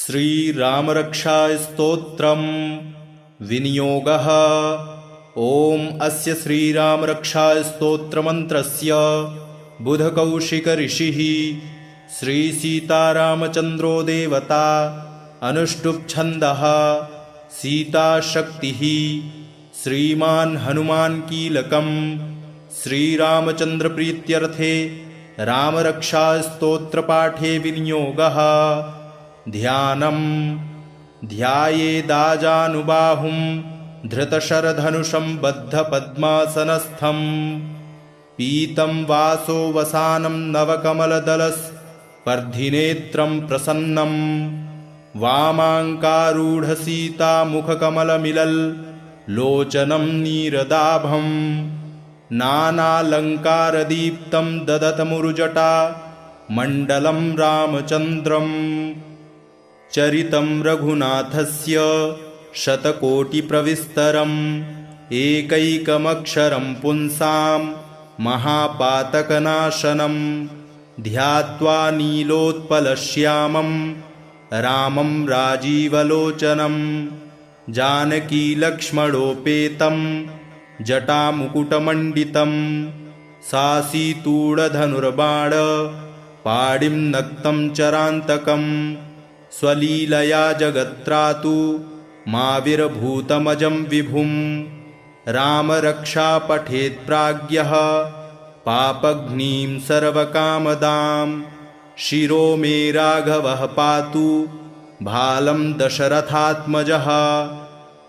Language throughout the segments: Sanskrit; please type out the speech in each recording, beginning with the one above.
श्रीरामरक्षास्तोत्रम् विनियोगः। ॐ अस्य श्रीरामरक्षास्तोत्रमन्त्रस्य बुधकौशिकऋषिः श्रीसीतारामचन्द्रो देवता, अनुष्टुप्छन्दः सीताशक्तिः, श्रीमान् हनुमान् कीलकम्। श्रीरामचन्द्रप्रीत्यर्थे रामरक्षास्तोत्रपाठे विनियोगः। ध्यानम्। ध्यायेदाजानुबाहुं धृतशरधनुषं बद्धपद्मासनस्थं, पीतं वासो वसानं नवकमलदलस्पर्धिनेत्रं प्रसन्नं, वामाङ्कारूढसीतामुखकमलमिलल्लोचनं नीरदाभं, नानालङ्कारदीप्तं ददतमुरुजटा मण्डलं रामचन्द्रम्। चरितं रघुनाथस्य शतकोटिप्रविस्तरम्, एकैकमक्षरं पुंसां महापातकनाशनं, ध्यात्वा नीलोत्पलश्यामं रामं राजीवलोचनं, जानकीलक्ष्मणोपेतं जटामुकुटमण्डितं, सासीतूढधनुर्बाण पाणिं नक्तं चरान्तकं, स्वलीलया जगत्त्रातु माविर्भूतमजं विभुं, रामरक्षा पठेत्प्राज्ञः पापघ्नीं सर्वकामदां, शिरो मे राघवः पातु भालं दशरथात्मजः,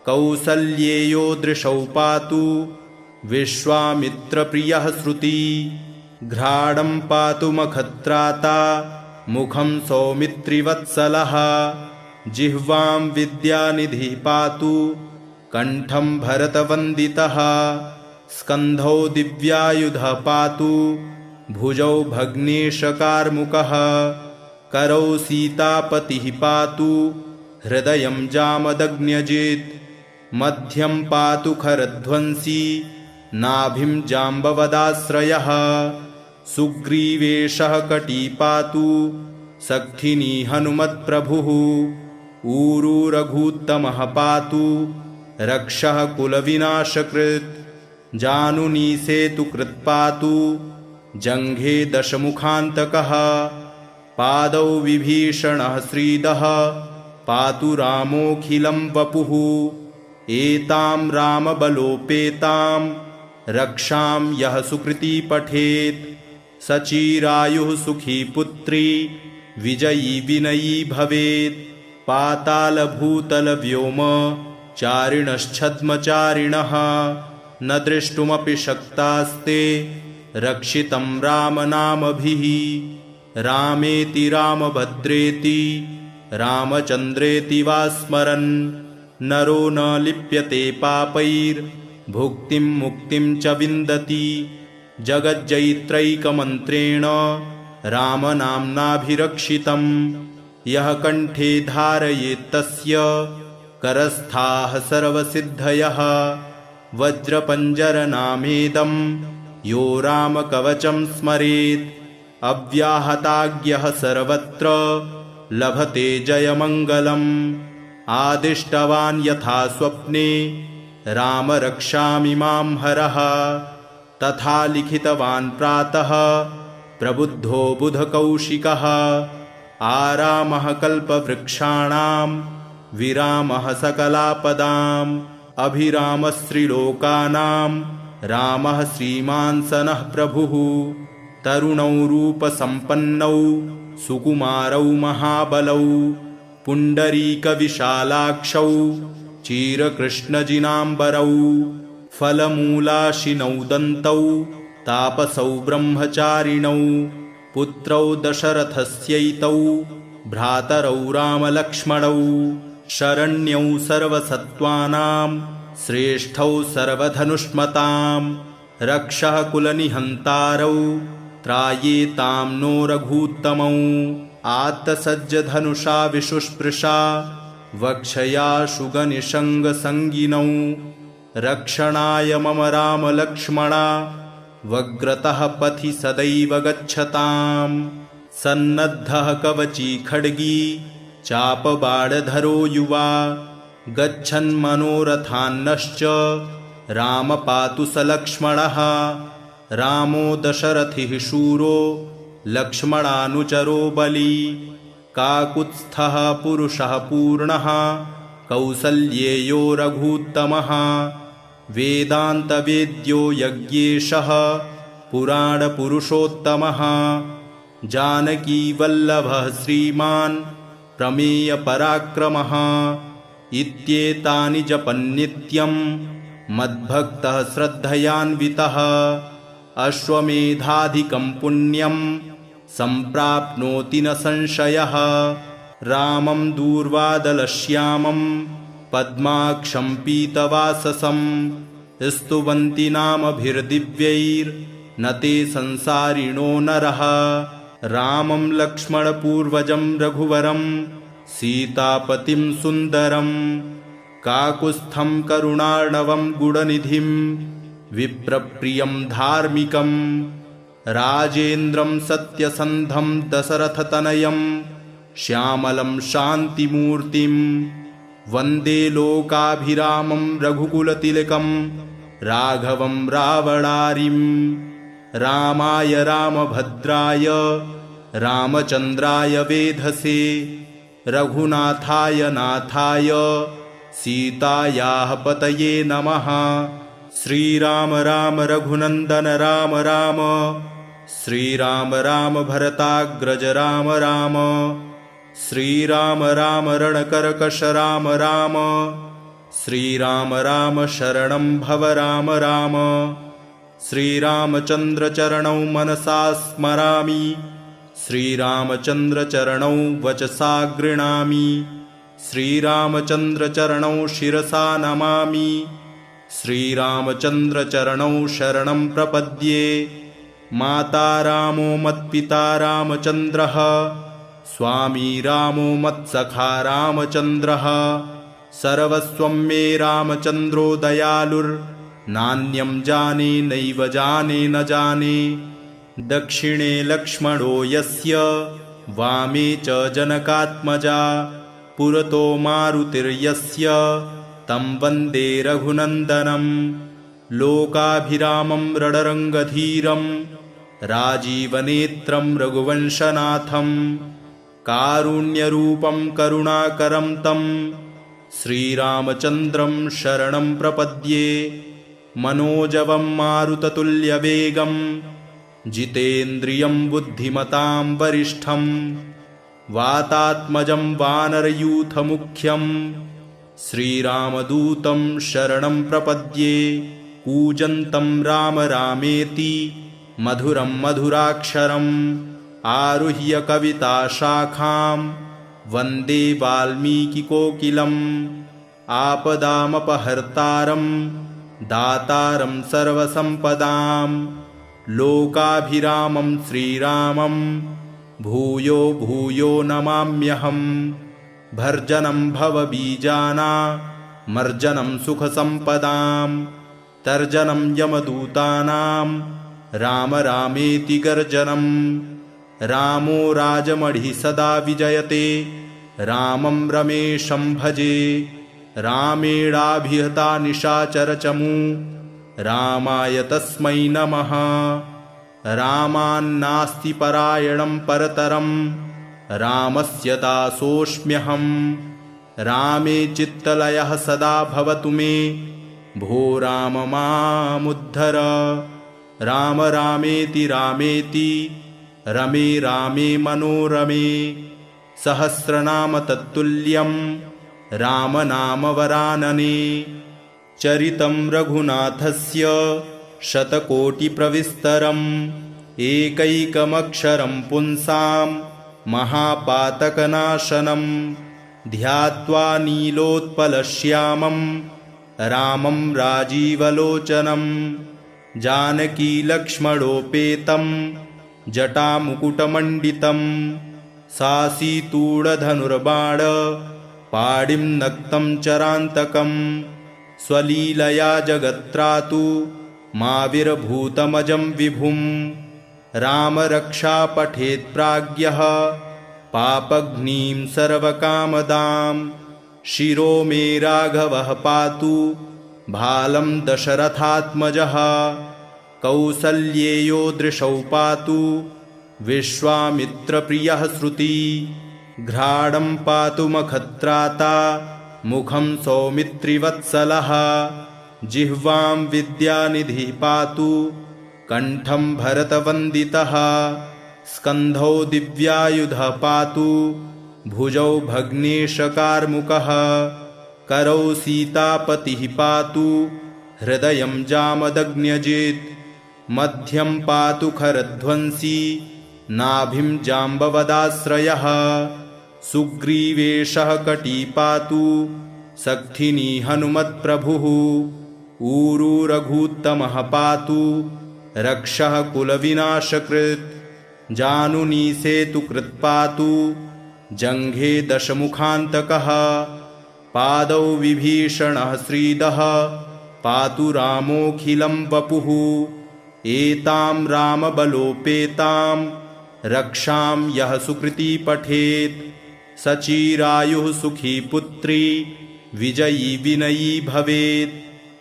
कौसल्येयो दृशौ पातु विश्वामित्रप्रियः श्रुति, घ्राणं पातु मखत्राता मुखं सौमित्रिवत्सलः, जिह्वां विद्यानिधिः पातु कण्ठं भरतवन्दितः, स्कन्धौ दिव्यायुधः पातु भुजौ भग्नेशकार्मुकः, करौ सीतापतिः पातु हृदयं जामदग्न्यजित्, मध्यं पातु खरध्वंसी नाभिं जाम्बवदाश्रयः, सुग्रीवेशः कटी पातु सक्थिनी हनुमत्प्रभुः, ऊरू रघूत्तमः पातु रक्षः कुलविनाशकृत्, जानुनी सेतुकृत् पातु जङ्घे दशमुखान्तकः, पादौ विभीषणः श्रीदः पातु रामोऽखिलं वपुः, एतां रामबलोपेतां रक्षां यः सुकृती पठेत्, सचिरायुः सुखी पुत्री विजयी विनयी भवेत्, पातालभूतलव्योम चारिणश्छद्मचारिणः, न द्रष्टुमपि शक्तास्ते रक्षितं रामनामभिः, रामेति रामभद्रेति रामचन्द्रेति वा स्मरन्, नरो न लिप्यते पापैर्भुक्तिं मुक्तिं च विन्दति, जगज्जयित्रैकमन्त्रेण रामनाम्नाभिरक्षितं, यः कण्ठे धारयेत्तस्य करस्थाः सर्वसिद्धयः, वज्रपञ्जरनामेदं यो रामकवचं स्मरेत्, अव्याहताज्ञः सर्वत्र लभते जयमङ्गलम्, आदिष्टवान् यथा स्वप्ने राम रक्षामिमां हरः, तथा लिखितवान् प्रातः प्रबुद्धो बुधकौशिकः, आरामः कल्पवृक्षाणां विरामः सकलापदाम्, अभिरामस्त्रिलोकानां रामः श्रीमान् सनः प्रभुः, तरुणौ रूपसम्पन्नौ सुकुमारौ महाबलौ, पुण्डरीकविशालाक्षौ चीरकृष्णजिनाम्बरौ, फलमूलाशिनौ दन्तौ तापसौ ब्रह्मचारिणौ, पुत्रौ दशरथस्यैतौ भ्रातरौ रामलक्ष्मणौ, शरण्यौ सर्वसत्त्वानां श्रेष्ठौ सर्वधनुष्मतां, रक्षः कुलनिहन्तारौ त्रायेतां नो रघूत्तमौ, आत्तसज्जधनुषा विशुस्पृशा वक्षया शुगनिषङ्गसङ्गिनौ, रक्षणाय मम रामलक्ष्मणा वग्रतः पथि सदैव गच्छताम्। सन्नद्धः कवची खड्गी चापबाणधरो युवा गच्छन्मनोरथान्नश्च राम पातु स लक्ष्मणः। रामो दशरथिः शूरो लक्ष्मणानुचरो बली काकुत्स्थः पुरुषः पूर्णः कौसल्येयो रघूत्तमः। वेदान्तवेद्यो यज्ञेशः पुराणपुरुषोत्तमः। जानकीवल्लभः श्रीमान् प्रमेयपराक्रमः। इत्येतानि जपन्नित्यं मद्भक्तः श्रद्धयान्वितः। अश्वमेधाधिकं पुण्यं सम्प्राप्नोति न संशयः। रामं दूर्वादलश्यामं पद्माक्षं पीतवाससं स्तुवन्ति नामभिर्दिव्यैर्न ते संसारिणो नरः। रामं लक्ष्मणपूर्वजं रघुवरं सीतापतिं सुन्दरं काकुत्स्थं करुणार्णवं गुणनिधिं विप्रप्रियं धार्मिकं राजेन्द्रं सत्यसन्धं दशरथतनयं श्यामलं शान्तिमूर्तिं वन्दे लोकाभिरामं रघुकुलतिलकं राघवं रावणारिं। रामाय रामभद्राय रामचन्द्राय वेधसे रघुनाथाय नाथाय सीतायाः पतये नमः। श्रीराम राम रघुनन्दन राम राम श्रीराम राम भरताग्रज राम राम श्रीराम राम रणकर्कश राम राम श्रीराम राम शरणं भव राम राम। श्रीरामचन्द्रचरणौ मनसा स्मरामि श्रीरामचन्द्रचरणौ वचसा गृह्णामि श्रीरामचन्द्रचरणौ शिरसा नमामि श्रीरामचन्द्रचरणौ शरणं प्रपद्ये। माता रामो मत्पिता रामचन्द्रः स्वामी रामो मत्सखा रामचन्द्रः सर्वस्वं मे रामचन्द्रो दयालुर्नान्यं जाने नैव जाने न जाने। दक्षिणे लक्ष्मणो यस्य वामे च जनकात्मजा पुरतो मारुतिर्यस्य तं वन्दे रघुनन्दनं। लोकाभिरामं रणरङ्गधीरं राजीवनेत्रं रघुवंशनाथं कारुण्यरूपं करुणाकरं तं श्रीरामचन्द्रं शरणं प्रपद्ये। मनोजवं मारुततुल्यवेगं जितेन्द्रियं बुद्धिमतां वरिष्ठं वातात्मजं वानरयूथमुख्यं श्रीरामदूतं शरणं प्रपद्ये। कूजन्तं राम रामेति मधुरं मधुराक्षरम् आरुह्य कविताशाखां वन्दे वाल्मीकिकोकिलम्। आपदामपहर्तारं दातारं सर्वसम्पदां लोकाभिरामं श्रीरामं भूयो भूयो नमाम्यहम्। भर्जनं भवबीजानामर्जनं सुखसम्पदां तर्जनं यमदूतानां राम रामेति गर्जनम्। रामो राजमणिः सदा विजयते रामं रमेशं भजे। रामेणाभिहता निशाचरचमू रामाय तस्मै नमः। रामान्नास्ति परायणं परतरं रामस्य दासोऽस्म्यहम्। रामे चित्तलयः सदा भवतु मे भो राम मामुद्धर। राम रामेति रामेति रमे रामे मनोरमे सहस्रनाम तत्तुल्यं रामनामवरानने। चरितं रघुनाथस्य शतकोटिप्रविस्तरम् एकैकमक्षरं पुंसां महापातकनाशनं ध्यात्वा नीलोत्पलश्यामं रामं राजीवलोचनं जानकीलक्ष्मणोपेतं जटामुकुटमण्डितं सासीतूढधनुर्बाण पाणिं नक्तं चरान्तकं स्वलीलया जगत्रातु माविर्भूतमजं विभुं रामरक्षा पठेत् प्राज्ञः पापघ्नीं सर्वकामदां। शिरो मे राघवः पातु भालं दशरथात्मजः। कौसल्येयो दृशौ पातु विश्वामित्रप्रियः श्रुति। घ्राणं पातु मखत्राता मुखं सौमित्रिवत्सलः। जिह्वां विद्यानिधिः पातु कण्ठं भरतवन्दितः। स्कन्धौ दिव्यायुधः पातु भुजौ भग्नेशकार्मुकः। करौ सीतापतिः पातु हृदयं जामदग्न्यजित्। मध्यं पातु खरध्वंसी नाभिं जाम्बवदाश्रयः। सुग्रीवेशः कटी पातु सक्थिनी हनुमत्प्रभुः। ऊरू रघूत्तमः पातु रक्षः कुलविनाशकृत्। जानुनी सेतुकृत् पातु जङ्घे दशमुखान्तकः। पादौ विभीषणः श्रीदः पातु रामोऽखिलं वपुः। एतां रामबलोपेतां रक्षां यः सुकृती पठेत्। सचिरायुः सुखी पुत्री विजयी विनयी भवेत्।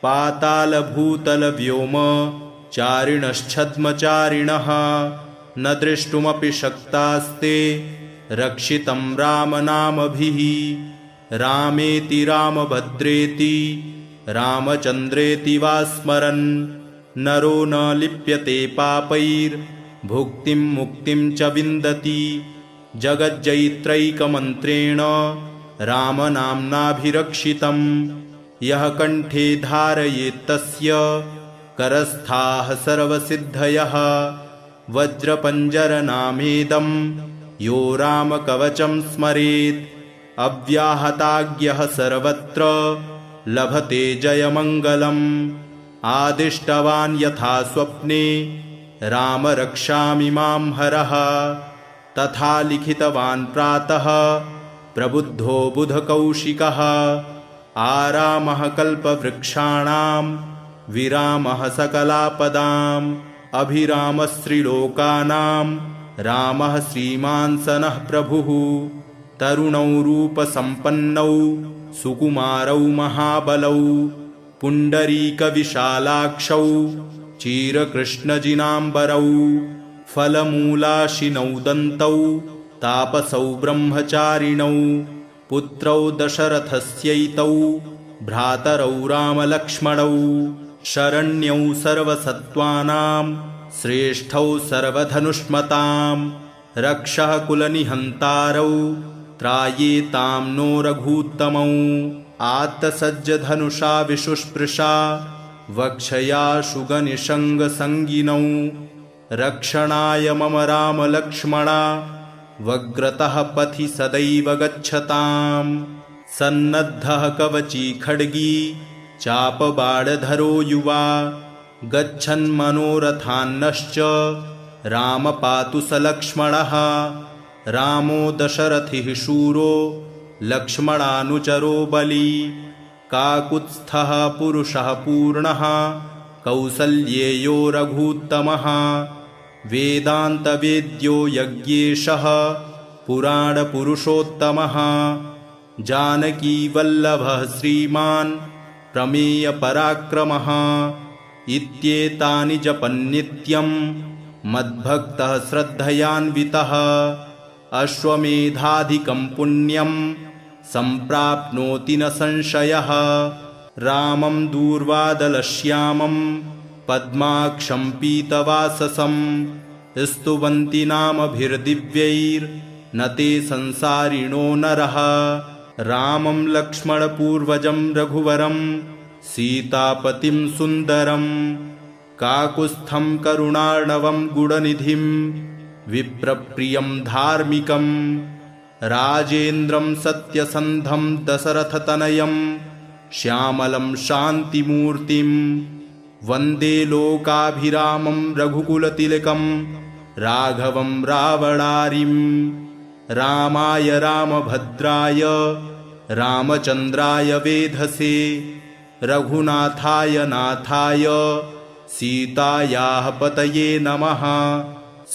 पातालभूतलव्योम चारिणश्छद्मचारिणः न द्रष्टुमपि शक्तास्ते रक्षितं रामनामभिः। रामेति रामभद्रेति रामचन्द्रेति वा स्मरन् नरो न लिप्यते पापैर्भुक्तिं मुक्तिं च विन्दति। जगज्जयित्रैकमन्त्रेण रामनाम्नाभिरक्षितं। यः कण्ठे धारयेत्तस्य करस्थाः सर्वसिद्धयः। वज्रपञ्जरनामेदं यो रामकवचं स्मरेत्। अव्याहताज्ञः सर्वत्र लभते जयमङ्गलम्। आदिष्टवान् यथा स्वप्ने राम रक्षामि मां हरः। तथा लिखितवान् प्रातः प्रबुद्धो बुधकौशिकः। आरामः कल्पवृक्षाणां विरामः सकलापदाम्। अभिरामस्त्रिलोकानां रामः श्रीमान् सनः प्रभुः। तरुणौ रूपसम्पन्नौ सुकुमारौ महाबलौ। पुण्डरीकविशालाक्षौ चीरकृष्णजिनाम्बरौ। फलमूलाशिनौ दन्तौ तापसौ ब्रह्मचारिणौ। पुत्रौ दशरथस्यैतौ भ्रातरौ रामलक्ष्मणौ। शरण्यौ सर्वसत्त्वानां श्रेष्ठौ सर्वधनुष्मतां। रक्षः कुलनिहन्तारौ त्रायेतां नो रघूत्तमौ। आत्तसज्जधनुषा विशुस्पृशा वक्षया शुगनिषङ्गसङ्गिनौ। रक्षणाय मम रामलक्ष्मणा वग्रतः पथि सदैव गच्छताम्। सन्नद्धः कवची खड्गी चापबाणधरो युवा। गच्छन्मनोरथान्नश्च राम पातु स लक्ष्मणः। रामो दशरथिः शूरो लक्ष्मणानुचरो बली। काकुत्स्थः पुरुषः पूर्णः कौसल्येयो रघूत्तमः। वेदान्तवेद्यो यज्ञेशः पुराणपुरुषोत्तमः। जानकीवल्लभः श्रीमान् प्रमेयपराक्रमः। इत्येतानि जपन्नित्यं मद्भक्तः श्रद्धयान्वितः। अश्वमेधाधिकं पुण्यं सम्प्राप्नोति न संशयः। रामं दूर्वादलश्यामं पद्माक्षं पीतवाससं। स्तुवन्ति नामभिर्दिव्यैर्न ते संसारिणो नरः। रामं लक्ष्मणपूर्वजं रघुवरं सीतापतिं सुन्दरं। काकुत्स्थं करुणार्णवं गुणनिधिं विप्रप्रियं धार्मिकं। राजेन्द्रं सत्यसन्धं दशरथतनयं श्यामलं शान्तिमूर्तिं। वन्दे लोकाभिरामं रघुकुलतिलकं राघवं रावणारिं। रामाय रामभद्राय रामचन्द्राय वेधसे। रघुनाथाय नाथाय सीतायाः पतये नमः।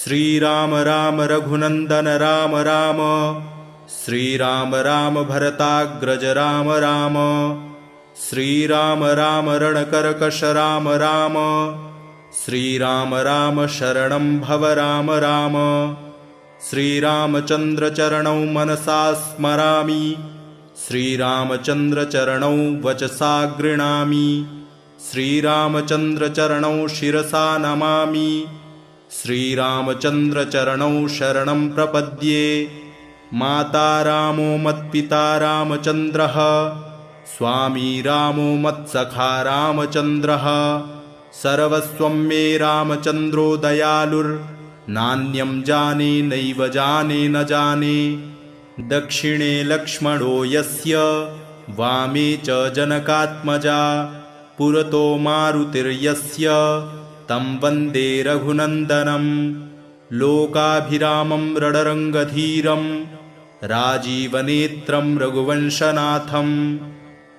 श्रीराम राम रघुनंदन राम राम, श्रीराम राम भरताग्रज राम राम, श्रीराम राम रणकरकश राम राम, श्रीराम राम शरणं भव राम राम। श्रीरामचंद्र चरणौ मनसा स्मरामि, श्रीरामचंद्र चरणौ वचसा गृणामि, श्रीरामचंद्र चरणौ शिरसा नमामि, श्रीरामचंद्र चरणौ शरणं प्रपद्ये। माता रामो मत्पिता रामचंद्रः, स्वामी रामो मत्सखा रामचंद्रः, सर्वस्वं मे रामचंद्रो दयालुर्नान्यं जाने नैव जाने न जाने। दक्षिणे लक्ष्मणो यस्य, वामे च जनकात्मजा, पुरतो मारुतिर्यस्य, तं वन्दे रघुनन्दनं। लोकाभिरामं रणरङ्गधीरं, राजीवनेत्रं रघुवंशनाथं,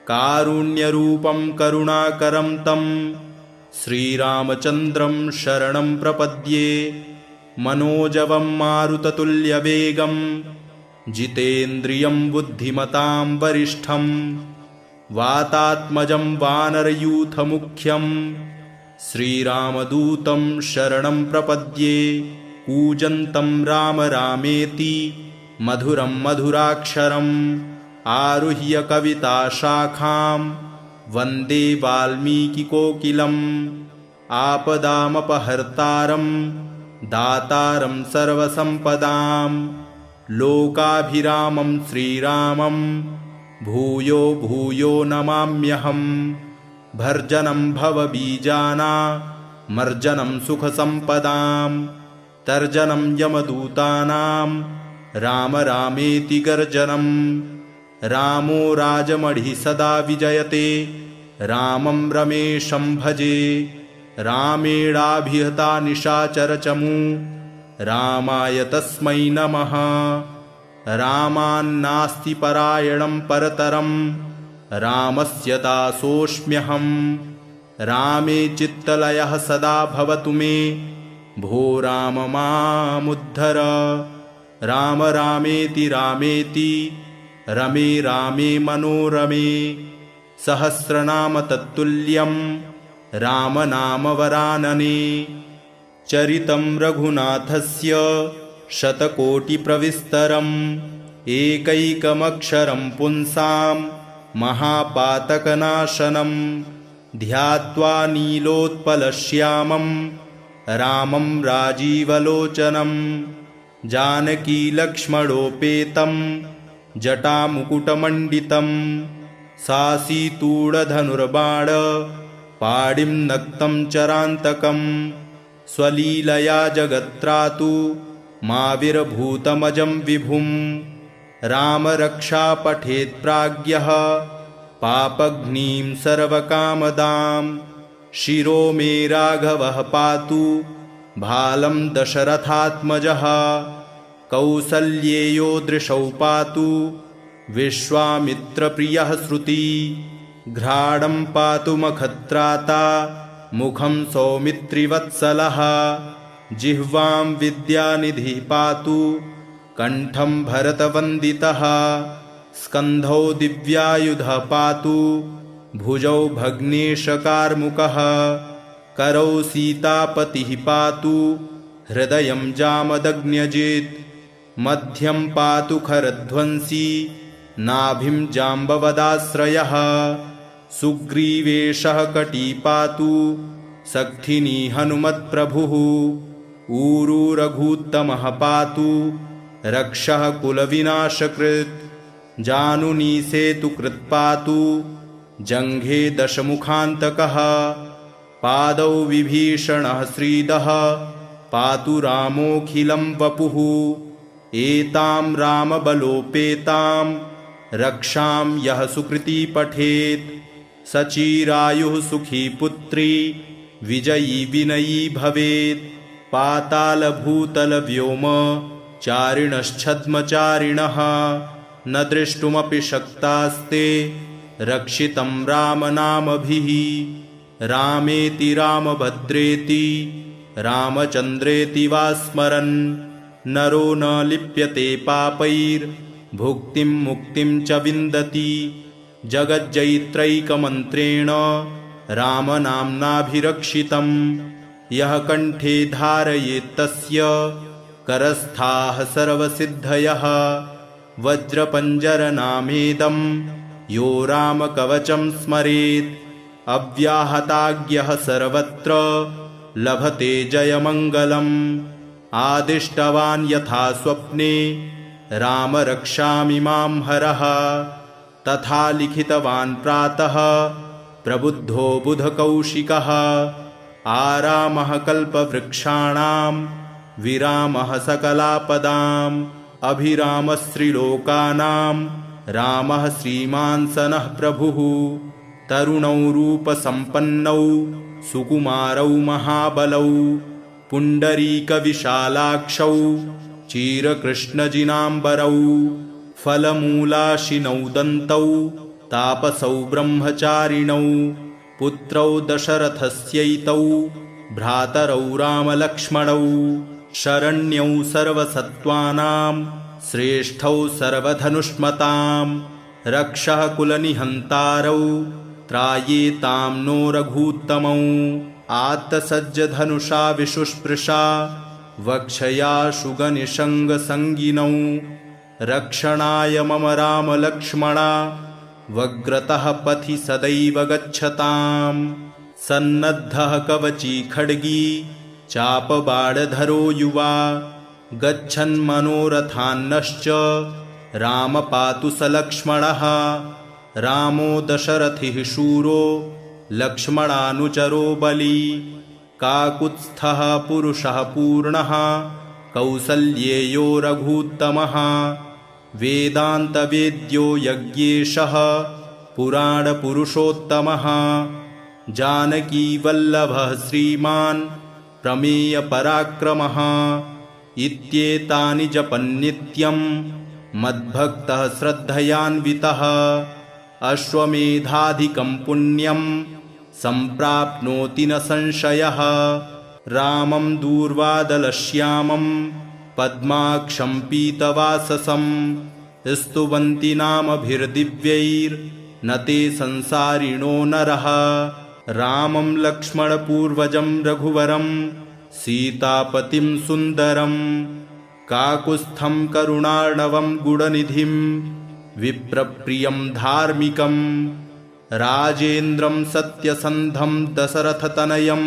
कारुण्यरूपं करुणाकरं तं श्रीरामचन्द्रं शरणं प्रपद्ये। मनोजवं मारुततुल्यवेगं, जितेन्द्रियं बुद्धिमतां वरिष्ठं, वातात्मजं वानरयूथमुख्यं, श्रीरामदूतं शरणं प्रपद्ये। कूजन्तं राम रामेति, मधुरं मधुराक्षरम्, आरुह्य कविताशाखां, वन्दे वाल्मीकिकोकिलम्। आपदामपहर्तारं, दातारं सर्वसम्पदां, लोकाभिरामं श्रीरामं, भूयो भूयो नमाम्यहम्। भर्जनं भवबीजानामर्जनं सुखसम्पदां, तर्जनं यमदूतानां, राम रामेति गर्जनं। रामो राजमढ़ि सदा विजयते, रामं रमेशं भजे। रामेणाभिहता निशाचरचमू, रामाय तस्मै नमः। रामान्नास्ति परायणं परतरं, रामस्य दासोऽस्म्यहं। रामे चित्तलयः सदा भवतु मे, भो राम मामुद्धर। राम रामेति रामेति, रमे रामे मनोरमे। सहस्रनाम तत्तुल्यं, राम नाम वरानने। चरितं रघुनाथस्य शतकोटिप्रविस्तरम्, एकैकमक्षरं पुंसां महापातकनाशनं। ध्यात्वा नीलोत्पलश्यामं, रामं राजीवलोचनं। जानकीलक्ष्मणोपेतं, जटामुकुटमण्डितं। सासीतूढधनुर्बाण, पाणिं नक्तं चरान्तकं। स्वलीलया जगत्त्रातु, माविर्भूतमजं विभुं। राम रक्षा पठेत् प्राज्ञः, पापघ्नीं सर्वकामदां। शिरो मे राघवः पातु, भालं दशरथात्मजः। कौसल्येयो दृशौ पातु, विश्वामित्रप्रियः श्रुति। घ्राणं पातु मखत्राता, मुखं सौमित्रिवत्सलः। जिह्वां विद्यानिधिः पातु, कण्ठं भरतवन्दितः। स्कन्धौ दिव्यायुधः पातु, भुजौ भग्नेशकार्मुकः। करौ सीतापतिः पातु, हृदयं जामदग्न्यजित्। मध्यं पातु खरध्वंसी, नाभिं जाम्बवदाश्रयः। सुग्रीवेशः कटी पातु, सक्थिनी हनुमत्प्रभुः। ऊरू रघूत्तमः पातु, रक्षः कुलविनाशकृत्। जानुनी सेतुकृत् पातु, जङ्घे दशमुखान्तकः। पादौ विभीषणः श्रीदः, पातु रामोऽखिलं वपुः। एतां रामबलोपेतां, रक्षां यः सुकृती पठेत्। सचिरायुः सुखी पुत्री, विजयी विनयी भवेत्। पातालभूतलव्योम, चारिणश्छद्मचारिणः। न द्रष्टुमपि शक्तास्ते, रक्षितं रामनामभिः। रामेति रामभद्रेति, रामचन्द्रेति वा स्मरन् नरो न लिप्यते पापैर्भुक्तिं मुक्तिं च विन्दति जगज्जयित्रैकमन्त्रेण रामनाम्नाभिरक्षितं यः कण्ठे धारयेत्तस्य करस्थाः सर्वसिद्धयः वज्रपञ्जरनामेदं यो रामकवचं स्मरेत् अव्याहताज्ञः सर्वत्र लभते जयमङ्गलम् आदिष्टवान् यथा स्वप्ने राम रक्षामि मां हरः तथा लिखितवान् प्रातः प्रबुद्धो बुधकौशिकः आरामः कल्पवृक्षाणां विरामः सकलापदाम् अभिरामस्त्रिलोकानां रामः श्रीमान् सनः प्रभुः तरुणौ रूपसम्पन्नौ सुकुमारौ महाबलौ पुण्डरीकविशालाक्षौ चीरकृष्णजिनाम्बरौ फलमूलाशिनौ दन्तौ तापसौ ब्रह्मचारिणौ पुत्रौ दशरथस्यैतौ भ्रातरौ रामलक्ष्मणौ शरण्यौ सर्वसत्त्वानां श्रेष्ठौ सर्वधनुष्मतां रक्षः कुलनिहन्तारौ त्रायेतां नो रघूत्तमौ आत्तसज्जधनुषा विशुस्पृशा वक्षया शुगनिषङ्गसङ्गिनौ रक्षणाय मम रामलक्ष्मणा वग्रतः पथि सदैव गच्छताम् सन्नद्धः कवची खड्गी चापबाणधरो युवा गच्छन्मनोरथान्नश्च राम पातु स लक्ष्मणः रामो दशरथिः शूरो लक्ष्मणानुचरो बली काकुत्स्थः पुरुषः पूर्णः कौसल्येयो रघूत्तमः वेदान्तवेद्यो यज्ञेशः पुराणपुरुषोत्तमः जानकीवल्लभः श्रीमान् प्रमेयपराक्रमः इत्येतानि जपन्नित्यं मद्भक्तः श्रद्धयान्वितः अश्वमेधाधिकं पुण्यं सम्प्राप्नोति न संशयः रामं दूर्वादलश्यामं पद्माक्षं पीतवाससं स्तुवन्ति नामभिर्दिव्यैर्न ते संसारिणो नरः रामं लक्ष्मणपूर्वजं रघुवरं सीतापतिं सुन्दरं काकुत्स्थं करुणार्णवं गुणनिधिं विप्रप्रियं धार्मिकं राजेन्द्रं सत्यसन्धं दशरथतनयं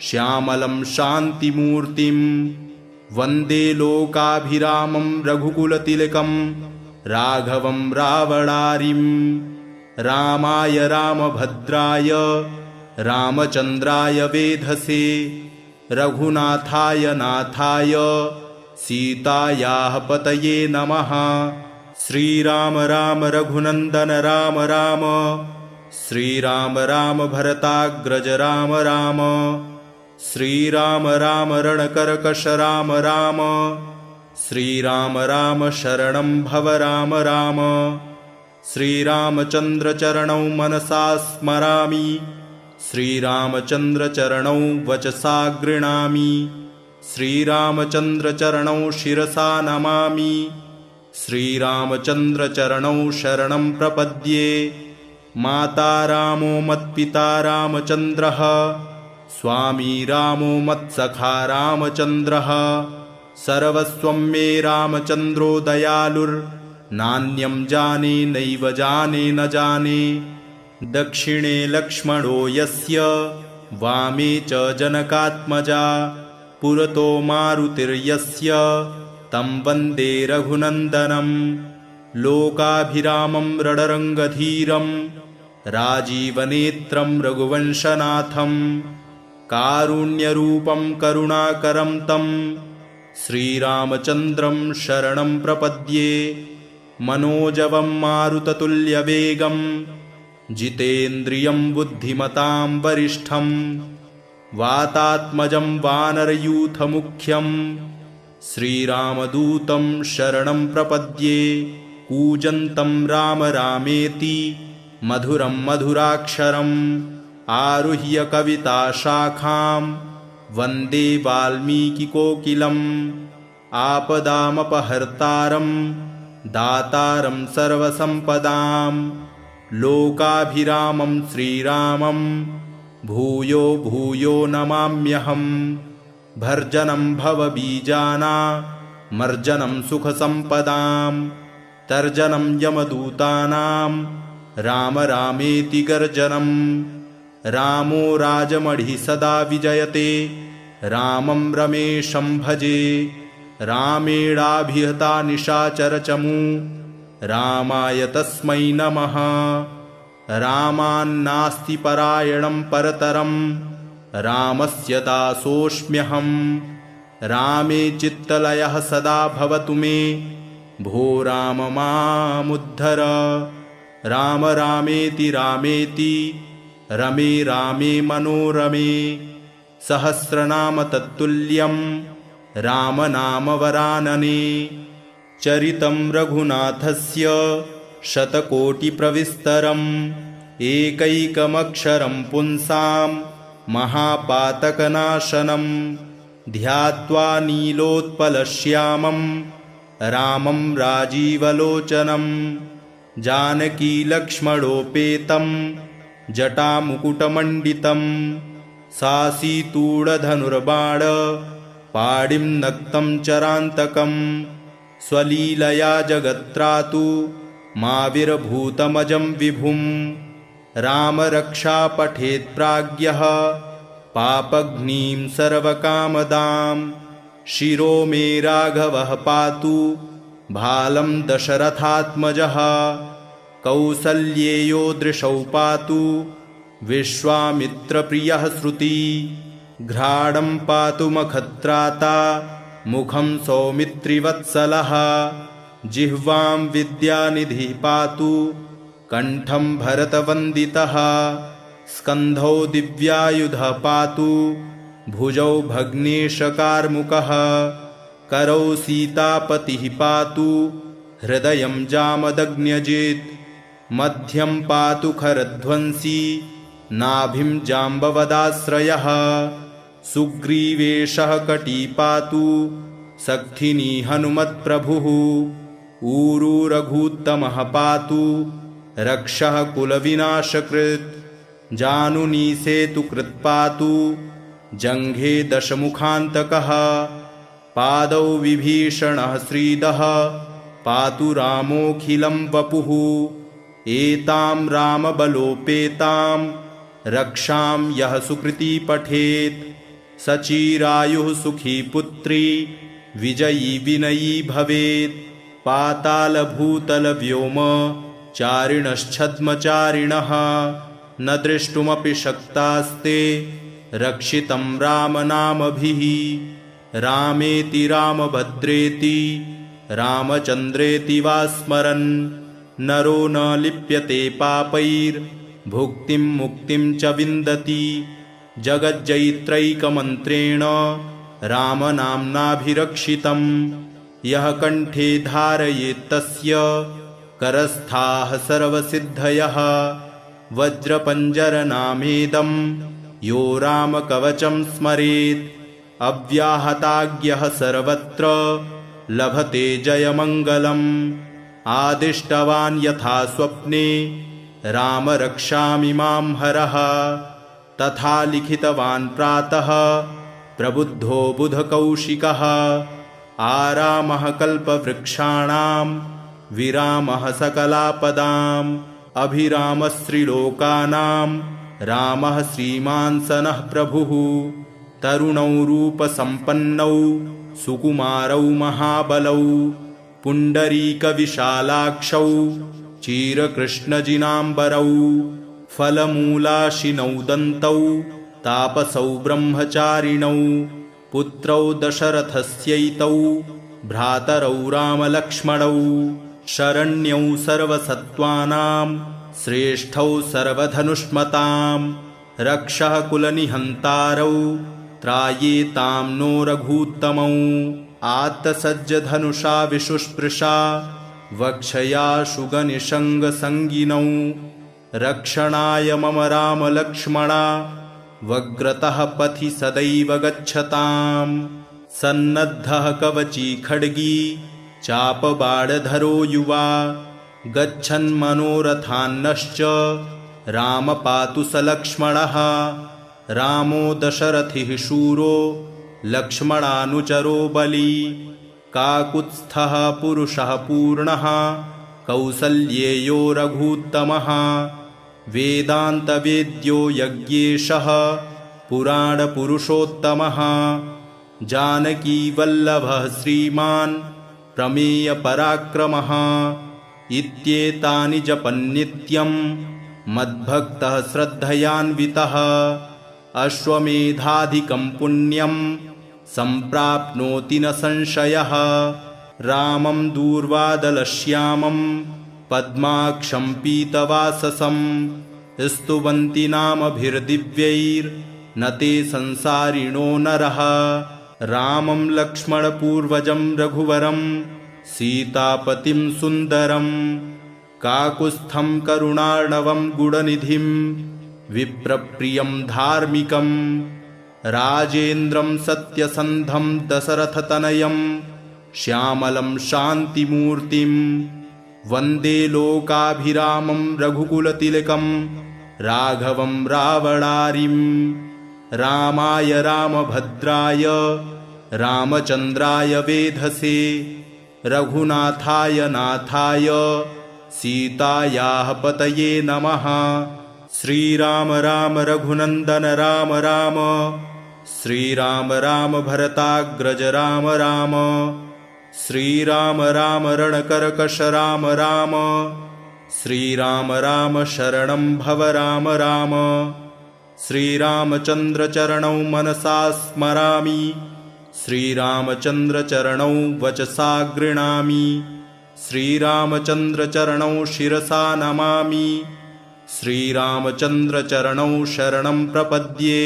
श्यामलं शान्तिमूर्तिं वन्दे लोकाभिरामं रघुकुलतिलकं राघवं रावणारिं रामाय रामभद्राय रामचन्द्राय वेधसे रघुनाथाय नाथाय सीतायाः पतये नमः श्रीराम राम रघुनन्दन राम राम श्रीराम राम भरताग्रज राम राम श्रीराम राम रणकर्कश राम राम श्रीराम राम शरणं भव राम राम श्रीरामचन्द्रचरणौ मनसा स्मरामि श्रीरामचन्द्रचरणौ वचसा गृह्णामि श्रीरामचन्द्रचरणौ शिरसा नमामि श्रीरामचन्द्रचरणौ शरणं प्रपद्ये माता रामो मत्पिता रामचन्द्रः स्वामी रामो मत्सखा रामचन्द्रः सर्वस्वं मे रामचन्द्रो दयालुर्नान्यं जाने नैव जाने न जाने दक्षिणे लक्ष्मणो यस्य वामे च जनकात्मजा पुरतो मारुतिर्यस्य तं वन्दे रघुनन्दनं लोकाभिरामं रणरङ्गधीरं राजीवनेत्रं रघुवंशनाथं कारुण्यरूपं करुणाकरं तं श्रीरामचन्द्रं शरणं प्रपद्ये मनोजवं मारुततुल्यवेगं जितेन्द्रियं बुद्धिमतां वरिष्ठं वातात्मजं वानरयूथमुख्यं श्रीरामदूतं शरणं प्रपद्ये कूजन्तं राम रामेति मधुरं मधुराक्षरम् आरुह्य कविताशाखां वन्दे वाल्मीकिकोकिलम् आपदामपहर्तारं दातारं सर्वसम्पदां लोकाभिरामं श्रीरामं भूयो भूयो नमाम्यहम्। भर्जनं भवबीजानामर्जनं सुखसम्पदां तर्जनं यमदूतानां राम रामेति गर्जनम्। रामो राजमढ़ि सदा विजयते रामं रमेशं भजे। रामेणाभिहता निशाचरचमू रामाय तस्मै नमः। रामान्नास्ति परायणं परतरं रामस्य दासोऽस्म्यहम्। रामे चित्तलयः सदा भवतु मे भो राम मामुद्धर। राम रामेति रामेति रमे रामे मनोरमे। सहस्रनाम तत्तुल्यं राम नाम वरानने। चरितं रघुनाथस्य शतकोटिप्रविस्तरम् एकैकमक्षरं पुंसां महापातकनाशनं। ध्यात्वा नीलोत्पलश्यामं रामं राजीवलोचनं। जानकीलक्ष्मणोपेतं जटामुकुटमण्डितं। सासीतूढधनुर्बाण पाणिं नक्तं चरान्तकं। स्वलीलया जगत्त्रातु माविर्भूतमजं विभुं। रामरक्षा पठेत् प्राज्ञः पापघ्नीं सर्वकामदां। शिरो मे राघवः पातु भालं दशरथात्मजः। कौसल्येयो दृशौ पातु विश्वामित्रप्रियः श्रुति। घ्राणं पातु मखत्राता मुखं सौमित्रिवत्सलः। जिह्वां विद्यानिधिः पातु कण्ठं भरतवन्दितः। स्कन्धौ दिव्यायुधः पातु भुजौ भग्नेशकार्मुकः। करौ सीतापतिः पातु हृदयं जामदग्न्यजित्। मध्यं पातु खरध्वंसी नाभिं जाम्बवदाश्रयः। सुग्रीवेशः कटी पातु सक्थिनी हनुमत्प्रभुः। ऊरू रघूत्तमः पातु रक्षः कुलविनाशकृत्। जानुनी सेतुकृत् पातु जङ्घे दशमुखान्तकः। पादौ विभीषणः श्रीदः पातु रामोऽखिलं वपुः। एतां रामबलोपेतां रक्षां यः सुकृती पठेत्। सचिरायुः सुखी पुत्री विजयी विनयी भवेत्। पातालभूतलव्योम चारिणश्छद्मचारिणः न द्रष्टुमपि शक्तास्ते रक्षितं रामनामभिः। रामेति रामभद्रेति रामचन्द्रेति वा स्मरन् नरो न लिप्यते पापैर्भुक्तिं मुक्तिं च विन्दति। जगज्जयित्रैकमन्त्रेण रामनाम्नाभिरक्षितं। यः कण्ठे धारयेत्तस्य करस्थाः सर्वसिद्धयः। वज्रपञ्जरनामेदं यो रामकवचं स्मरेत्। अव्याहताज्ञः सर्वत्र लभते जयमङ्गलम्। आदिष्टवान् यथा स्वप्ने राम रक्षामि मां हरः। तथा लिखितवान् प्रातः प्रबुद्धो बुधकौशिकः। आरामः कल्पवृक्षाणां विरामः सकलापदाम्। अभिरामस्त्रिलोकानां रामः श्रीमान् सनः प्रभुः। तरुणौ रूपसम्पन्नौ सुकुमारौ महाबलौ। पुण्डरीकविशालाक्षौ चीरकृष्णजिनाम्बरौ। फलमूलाशिनौ दन्तौ तापसौ ब्रह्मचारिणौ। पुत्रौ दशरथस्यैतौ भ्रातरौ रामलक्ष्मणौ। शरण्यौ सर्वसत्त्वानां श्रेष्ठौ सर्वधनुष्मतां। रक्षः कुलनिहन्तारौ त्रायेतां नो रघूत्तमौ। आत्तसज्जधनुषा विशुस्पृशा वक्षया शुगनिषङ्गसङ्गिनौ। रक्षणाय मम रामलक्ष्मणा वग्रतः पथि सदैव गच्छताम् सन्नद्धः कवची खड्गी चापबाणधरो युवा गच्छन्मनोरथान्नश्च राम पातु स लक्ष्मणः रामो दशरथिः शूरो लक्ष्मणानुचरो बली काकुत्स्थः पुरुषः पूर्णः कौसल्येयो रघूत्तमः वेदान्तवेद्यो यज्ञेशः पुराणपुरुषोत्तमः जानकीवल्लभः श्रीमान् प्रमेयपराक्रमः इत्येतानि जपन्नित्यं मद्भक्तः श्रद्धयान्वितः अश्वमेधाधिकं पुण्यं सम्प्राप्नोति न संशयः रामं दूर्वादलश्यामं पद्माक्षं पीतवाससं स्तुवन्ति नामभिर्दिव्यैर्न ते संसारिणो नरः रामं लक्ष्मणपूर्वजं रघुवरं सीतापतिं सुन्दरं काकुत्स्थं करुणार्णवं गुणनिधिं विप्रप्रियं धार्मिकं राजेन्द्रं सत्यसन्धं दशरथतनयं श्यामलं शान्तिमूर्तिं वन्दे लोकाभिरामं रघुकुलतिलकं राघवं रावणारिं रामाय रामभद्राय रामचन्द्राय वेधसे रघुनाथाय नाथाय सीतायाः पतये नमः। श्रीराम राम रघुनन्दन राम राम श्रीराम राम भरताग्रज राम राम श्रीराम राम रणकर्कश राम राम श्रीराम राम शरणं भव राम राम श्रीरामचन्द्रचरणौ मनसा स्मरामि श्रीरामचन्द्रचरणौ वचसा गृह्णामि श्रीरामचन्द्रचरणौ शिरसा नमामि श्रीरामचन्द्रचरणौ शरणं प्रपद्ये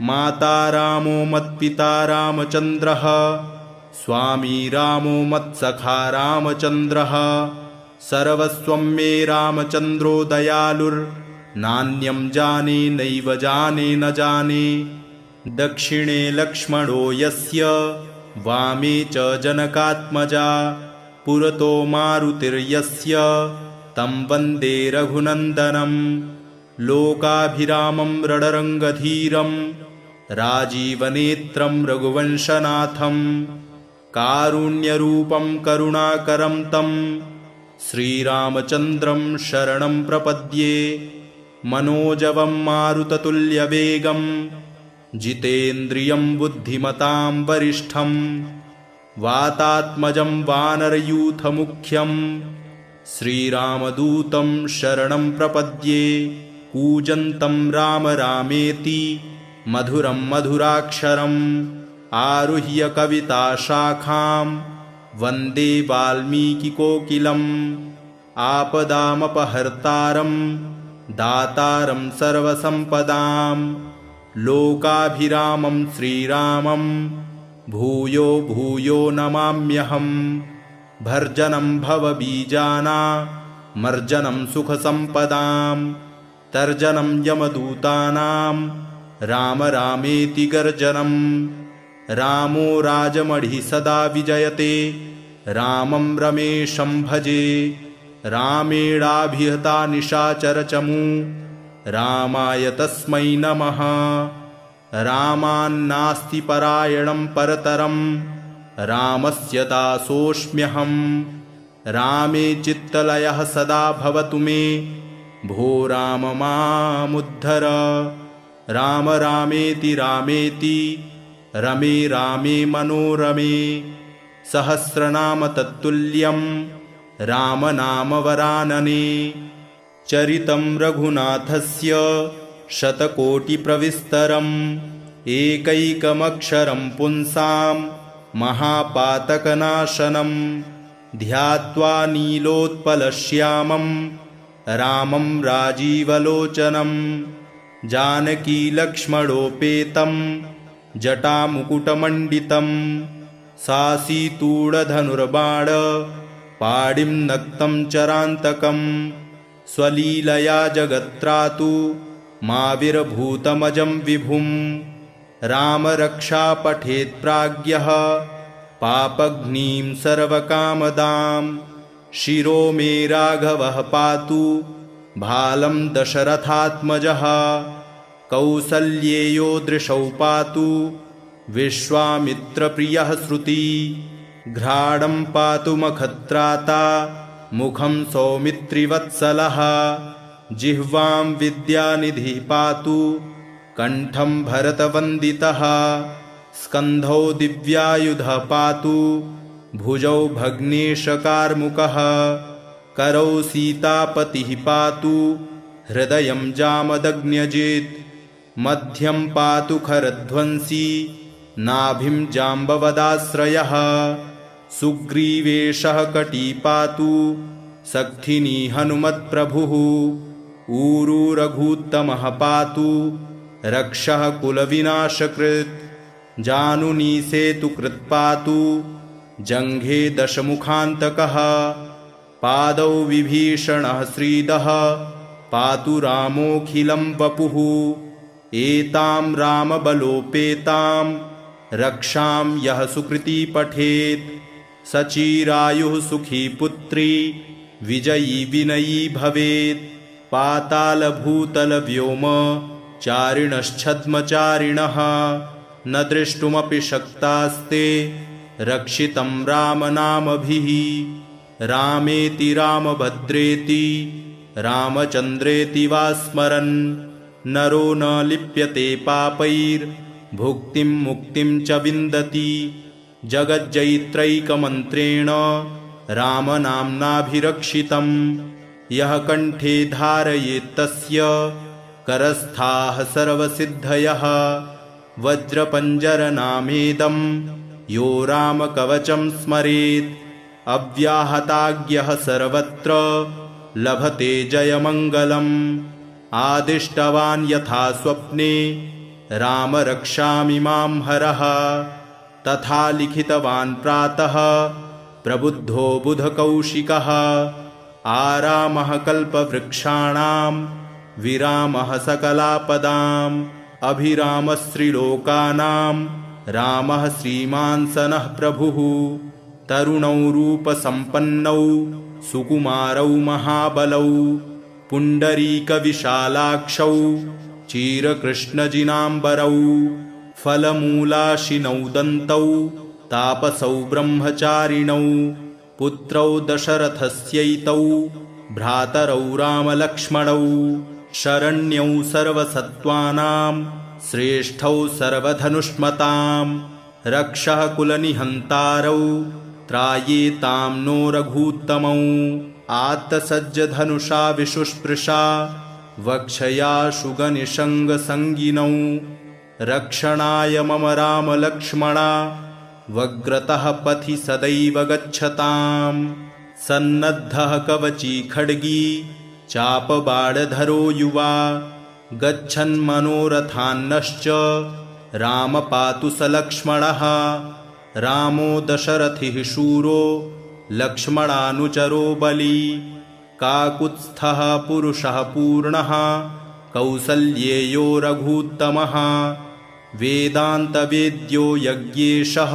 माता रामो मत्पिता रामचन्द्रः स्वामी रामो मत्सखा रामचन्द्रः सर्वस्वं मे रामचन्द्रो दयालुर्नान्यं जाने नैव जाने न जाने दक्षिणे लक्ष्मणो यस्य वामे च जनकात्मजा पुरतो मारुतिर्यस्य तं वन्दे रघुनन्दनं लोकाभिरामं रणरङ्गधीरं राजीवनेत्रं रघुवंशनाथं कारुण्यरूपं करुणाकरं तं श्रीरामचन्द्रं शरणं प्रपद्ये मनोजवं मारुततुल्यवेगं जितेन्द्रियं बुद्धिमतां वरिष्ठं वातात्मजं वानरयूथमुख्यं श्रीरामदूतं शरणं प्रपद्ये कूजन्तं राम रामेति मधुरं मधुराक्षरम् आरुह्य कविताशाखां वन्दे वाल्मीकिकोकिलम् आपदामपहर्तारं दातारं सर्वसम्पदां लोकाभिरामं श्रीरामं भूयो भूयो नमाम्यहम् भर्जनं भवबीजानामर्जनं सुखसम्पदां तर्जनं यमदूतानां राम रामेति गर्जनं रामो राजमणिः सदा विजयते रामं रमेशं भजे रामेणाभिहता निशाचरचमू रामाय तस्मै नमः रामान्नास्ति परायणं परतरं रामस्य दासोऽस्म्यहं रामे चित्तलयः सदा भवतु मे भो राम मामुद्धर राम रामेति रामेति रमे रामे मनोरमे सहस्रनाम तत्तुल्यं राम नाम वरानने चरितं रघुनाथस्य शतकोटिप्रविस्तरम् एकैकमक्षरं पुंसां महापातकनाशनं ध्यात्वा नीलोत्पलश्यामं रामं राजीवलोचनं जानकीलक्ष्मणोपेतं जटामुकुटमण्डितं सासीतूढधनुर्बाण पाणिं नक्तं चरान्तकं स्वलीलया जगत्रातु माविर्भूतमजं विभुं रामरक्षा पठेत् प्राज्ञः पापघ्नीं सर्वकामदां शिरो मे राघवः पातु भालं दशरथात्मजः कौसल्येयो दृशौ पातु विश्वामित्रप्रियः श्रुति घ्राणं पातु मखत्राता मुखं सौमित्रिवत्सलः जिह्वां विद्यानिधिः पातु कंठं भरतवन्दितः स्कन्धौ दिव्यायुधः पातु भुजौ भग्नेशकार्मुकः करौ सीतापतिः पातु हृदयं जामदग्न्यजित् मध्यं पातु खरध्वंसी नाभिं जाम्बवदाश्रयः सुग्रीवेशः कटी पातु सक्थिनी हनुमत्प्रभुः ऊरू रघूत्तमः पातु रक्षः कुलविनाशकृत् जानुनी सेतुकृत् पातु जङ्घे दशमुखान्तकः पादौ विभीषणः श्रीदः पातु रामोऽखिलं वपुः एतां रामबलोपेतां रक्षां यः सुकृती पठेत् सचिरायुः सुखी पुत्री विजयी विनयी भवेत् पातालभूतलव्योम चारिणश्छद्मचारिणः न द्रष्टुमपि शक्तास्ते रक्षितं रामनामभिः रामेति रामभद्रेति रामचन्द्रेति वा स्मरन् नरो न लिप्यते पापैर्भुक्तिं मुक्तिं च विन्दति जगज्जयित्रैकमन्त्रेण रामनाम्नाभिरक्षितं यः कण्ठे धारयेत्तस्य करस्थाः सर्वसिद्धयः वज्रपञ्जरनामेदं यो रामकवचं स्मरेत् अव्याहताज्ञः सर्वत्र लभते जयमङ्गलम् आदिष्टवान् यथा स्वप्ने राम रक्षामिमां हरः तथा लिखितवान् प्रातः प्रबुद्धो बुधकौशिकः आरामः कल्पवृक्षाणां विरामः सकलापदाम् अभिरामस्त्रिलोकानां रामः श्रीमान् सनः प्रभुः तरुणौ रूपसम्पन्नौ सुकुमारौ महाबलौ पुण्डरीकविशालाक्षौ चीरकृष्णजिनाम्बरौ फलमूलाशिनौ दन्तौ तापसौ ब्रह्मचारिणौ पुत्रौ दशरथस्यैतौ भ्रातरौ रामलक्ष्मणौ शरण्यौ सर्वसत्त्वानां श्रेष्ठौ सर्वधनुष्मतां रक्षः कुलनिहन्तारौ त्रायेतां नो रघूत्तमौ आत्तसज्जधनुषा विशुस्पृशा वक्षया शुगनिषङ्गसङ्गिनौ रक्षणाय मम रामलक्ष्मणा वग्रतः पथि सदैव गच्छताम् सन्नद्धः कवची खड्गी चापबाणधरो युवा गच्छन्मनोरथान्नश्च राम पातु स लक्ष्मणः रामो दशरथिः शूरो लक्ष्मणानुचरो बली काकुत्स्थः पुरुषः पूर्णः कौसल्येयो रघूत्तमः वेदान्तवेद्यो यज्ञेशः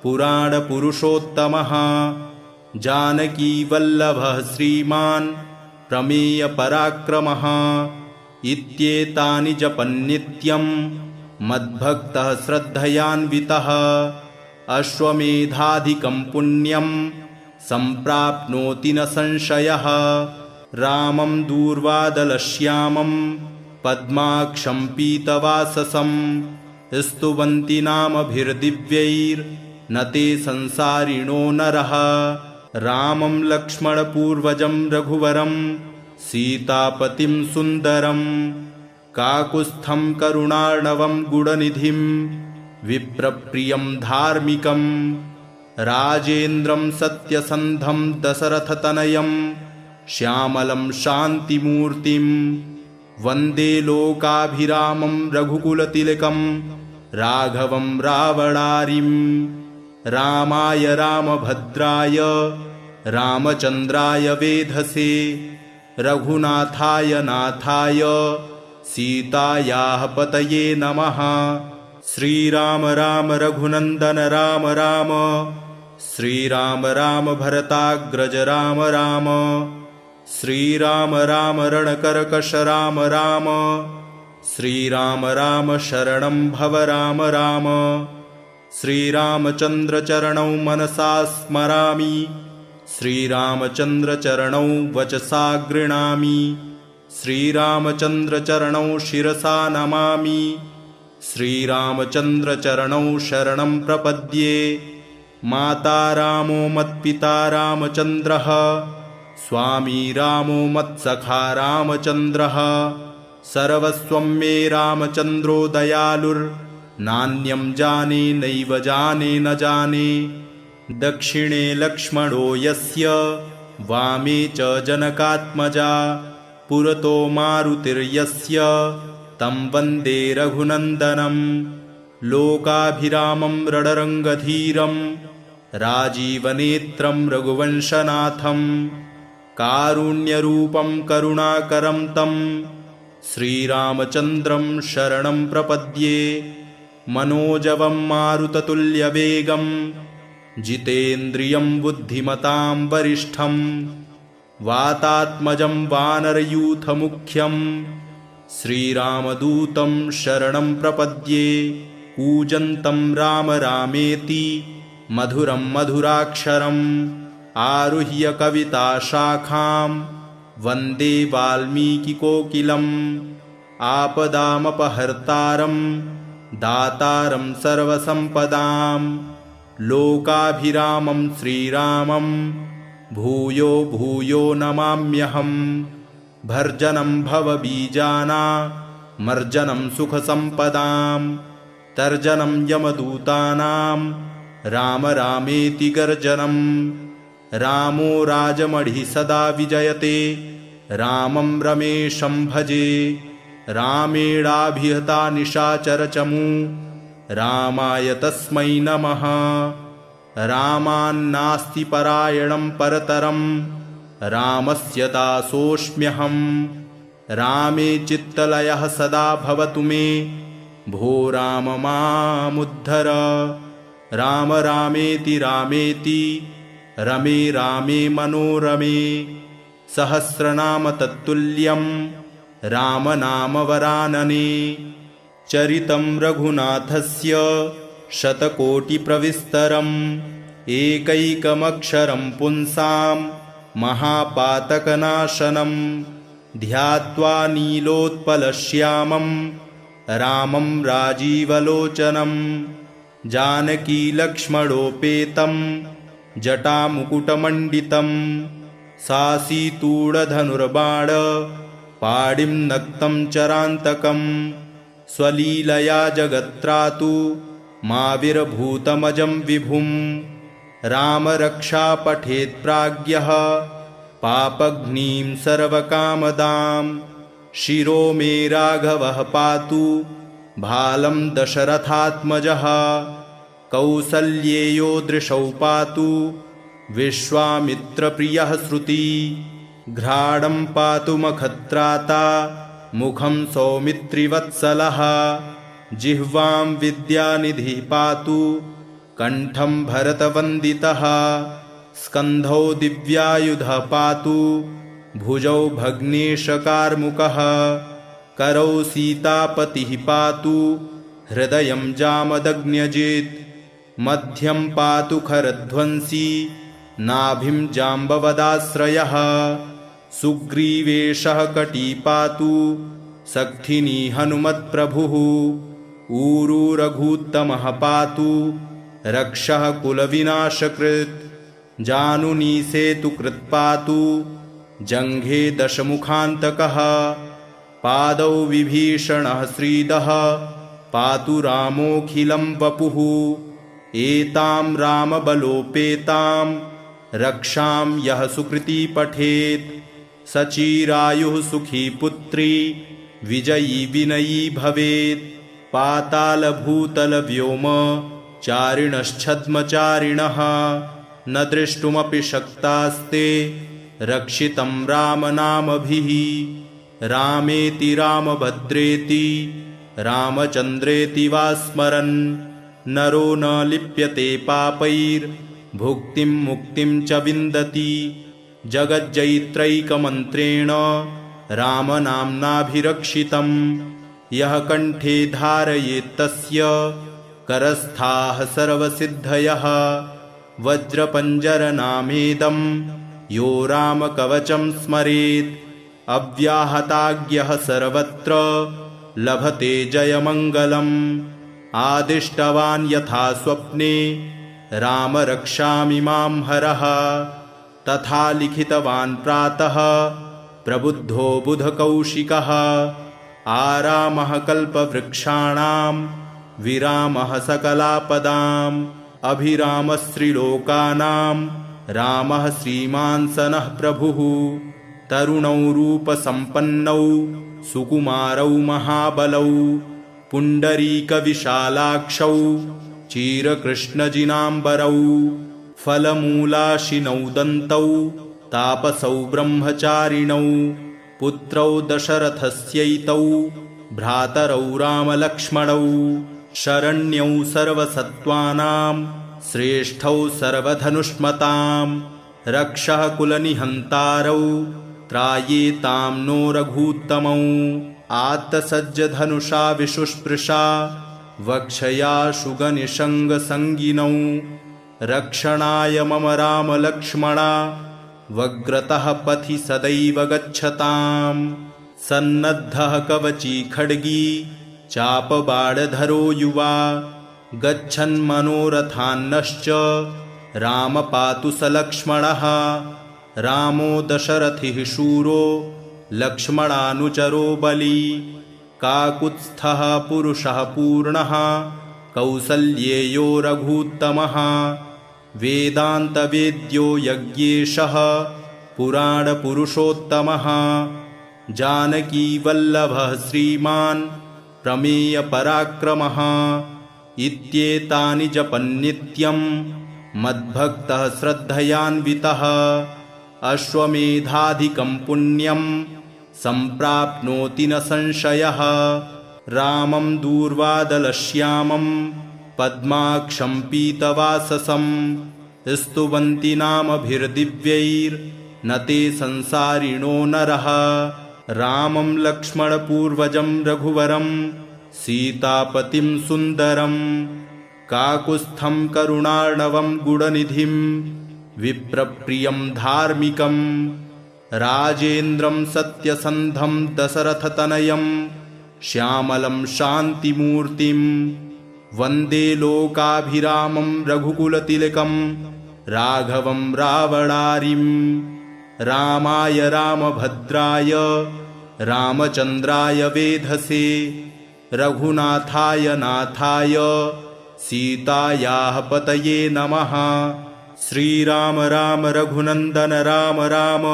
पुराणपुरुषोत्तमः जानकीवल्लभः श्रीमान् प्रमेयपराक्रमः इत्येतानि जपन्नित्यं मद्भक्तः श्रद्धयान्वितः अश्वमेधाधिकं पुण्यं सम्प्राप्नोति न संशयः रामं दूर्वादलश्यामं पद्माक्षं पीतवाससं स्तुवन्ति नामभिर्दिव्यैर्न ते संसारिणो नरः रामं लक्ष्मणपूर्वजं रघुवरं सीतापतिं सुन्दरं काकुत्स्थं करुणार्णवं गुणनिधिं विप्रप्रियं धार्मिकं राजेन्द्रं सत्यसन्धं दशरथतनयं श्यामलं शान्तिमूर्तिं वन्दे लोकाभिरामं रघुकुलतिलकं राघवं रावणारिं रामाय रामभद्राय रामचन्द्राय वेधसे रघुनाथाय नाथाय सीतायाः पतये नमः। श्रीराम राम रघुनन्दन राम राम, श्रीराम राम भरताग्रज राम राम, श्रीराम राम रणकर्कश राम राम, श्रीराम राम शरणं भव राम राम। श्रीरामचन्द्र चरणौ मनसा स्मरामि, श्रीरामचन्द्र चरणौ वचसा गृह्णामि, श्रीरामचन्द्र चरणौ शिरसा नमामि, श्रीरामचन्द्र चरणौ शरणं प्रपद्ये। माता रामो मत्पिता रामचन्द्रः, स्वामी रामो मत्सखा रामचन्द्रः, सर्वस्वं मे रामचन्द्रो दयालुर्नान्यं जाने नैव जाने न जाने। दक्षिणे लक्ष्मणो यस्य, वामे च जनकात्मजा, पुरतो मारुतिर्यस्य, तं वन्दे रघुनन्दनं। लोकाभिरामं रणरङ्गधीरं, राजीवनेत्रं रघुवंशनाथं, कारुण्यरूपं करुणाकरं तं श्रीरामचन्द्रं शरणं प्रपद्ये। मनोजवं मारुततुल्यवेगं, जितेन्द्रियं बुद्धिमतां वरिष्ठं, वातात्मजं वानरयूथमुख्यं, श्रीरामदूतं शरणं प्रपद्ये। कूजन्तं राम रामेति, मधुरं मधुराक्षरम्, आरुह्य कविताशाखां वन्दे वाल्मीकिकोकिलम्। आपदामपहर्तारं, दातारं सर्वसम्पदां, लोकाभिरामं श्रीरामं भूयो भूयो नमाम्यहम्। भर्जनं भवबीजानामर्जनं सुखसम्पदां, तर्जनं यमदूतानां राम रामेति गर्जनम्। रामो राजमढ़ि सदा विजयते, रामं रमेशं भजे। रामेणाभिहता निशाचरचमू, रामाय तस्मै नमः। रामान्नास्ति परायणं परतरं, रामस्य दासोऽस्म्यहम्। रामे चित्तलयः सदा भवतु मे, भो राम मामुद्धर। राम रामेति रामेति, रमे रामे मनोरमे। सहस्रनाम तत्तुल्यं, राम नाम वरानने। चरितं रघुनाथस्य शतकोटिप्रविस्तरम्, एकैकमक्षरं पुंसां महापातकनाशनं। ध्यात्वा नीलोत्पलश्यामं रामं राजीवलोचनं, जानकीलक्ष्मणोपेतं जटामुकुटमण्डितं। सासीतूढधनुर्बाण पाणिं नक्तं चरान्तकं, स्वलीलया जगत्त्रातु माविर्भूतमजं विभुं। राम रक्षा पठेत् प्राज्ञः, पापघ्नीं सर्वकामदां। शिरो मे राघवः पातु, भालं दशरथात्मजः। कौसल्येयो दृशौ पातु, विश्वामित्रप्रियः श्रुति। घ्राणं पातु मखत्राता, मुखं सौमित्रिवत्सलः। जिह्वां विद्यानिधिः पातु, कण्ठं भरतवन्दितः। स्कन्धौ दिव्यायुधः पातु, भुजौ भग्नेशकार्मुकः। करौ सीतापतिः पातु, हृदयं जामदग्न्यजित्। मध्यं पातु खरध्वंसी, नाभिं जाम्बवदाश्रयः। सुग्रीवेशः कटी पातु, सक्थिनी हनुमत्प्रभुः। ऊरू रघूत्तमः पातु, रक्षः कुलविनाशकृत्। जानुनी सेतुकृत् पातु, जङ्घे दशमुखान्तकः। पादौ विभीषणः श्रीदः, पातु रामोऽखिलं वपुः। एतां रामबलोपेतां, रक्षां यः सुकृती पठेत्। सचिरायुः सुखी पुत्री, विजयी विनयी भवेत्। पातालभूतलव्योम चारिणश्छद्मचारिणः, न द्रष्टुमपि शक्तास्ते रक्षितं रामनामभिः। रामेति रामभद्रेति रामचन्द्रेति वा स्मरन् नरो न लिप्यते पापैर्भुक्तिं मुक्तिं च विन्दति जगज्जयित्रैकमन्त्रेण रामनाम्नाभिरक्षितं यः कण्ठे धारयेत्तस्य करस्थाः सर्वसिद्धयः वज्रपञ्जरनामेदं यो रामकवचं स्मरेत् अव्याहताज्ञः सर्वत्र लभते जयमङ्गलम् आदिष्टवान् यथा स्वप्ने राम रक्षामि मां हरः तथा लिखितवान् प्रातः प्रबुद्धो बुधकौशिकः आरामः कल्पवृक्षाणां विरामः सकलापदाम् अभिरामस्त्रिलोकानां रामः श्रीमान् सनः प्रभुः तरुणौ रूपसम्पन्नौ सुकुमारौ महाबलौ पुण्डरीकविशालाक्षौ चीरकृष्णजिनाम्बरौ फलमूलाशिनौ दन्तौ तापसौ ब्रह्मचारिणौ पुत्रौ दशरथस्यैतौ भ्रातरौ रामलक्ष्मणौ शरण्यौ सर्वसत्त्वानां श्रेष्ठौ सर्वधनुष्मतां रक्षः कुलनिहन्तारौ त्रायेतां नो रघूत्तमौ आत्तसज्जधनुषा विशुस्पृशा वक्षया शुगनिषङ्गसङ्गिनौ रक्षणाय मम रामलक्ष्मणा वग्रतः पथि सदैव गच्छताम् सन्नद्धः कवची खड्गी चापबाणधरो युवा गच्छन्मनोरथान्नश्च राम पातु स लक्ष्मणः रामो दशरथिः शूरो लक्ष्मणानुचरो बली काकुत्स्थः पुरुषः पूर्णः कौसल्येयो रघूत्तमः वेदान्तवेद्यो यज्ञेशः पुराणपुरुषोत्तमः जानकीवल्लभः श्रीमान् प्रमेयपराक्रमः इत्येतानि जपन्नित्यं मद्भक्तः श्रद्धयान्वितः अश्वमेधाधिकं पुण्यं सम्प्राप्नोति न संशयः रामं दूर्वादलश्यामं पद्माक्षं पीतवाससं स्तुवन्ति नामभिर्दिव्यैर्न ते संसारिणो नरः रामं लक्ष्मणपूर्वजं रघुवरं सीतापतिं सुन्दरं काकुत्स्थं करुणार्णवं गुणनिधिं विप्रप्रियं धार्मिकं राजेन्द्रं सत्यसन्धं दशरथतनयं श्यामलं शान्तिमूर्तिं वन्दे लोकाभिरामं रघुकुलतिलकं राघवं रावणारिं रामाय रामभद्राय रामचन्द्राय वेधसे रघुनाथाय नाथाय सीतायाः पतये नमः। श्रीराम राम रघुनन्दन राम राम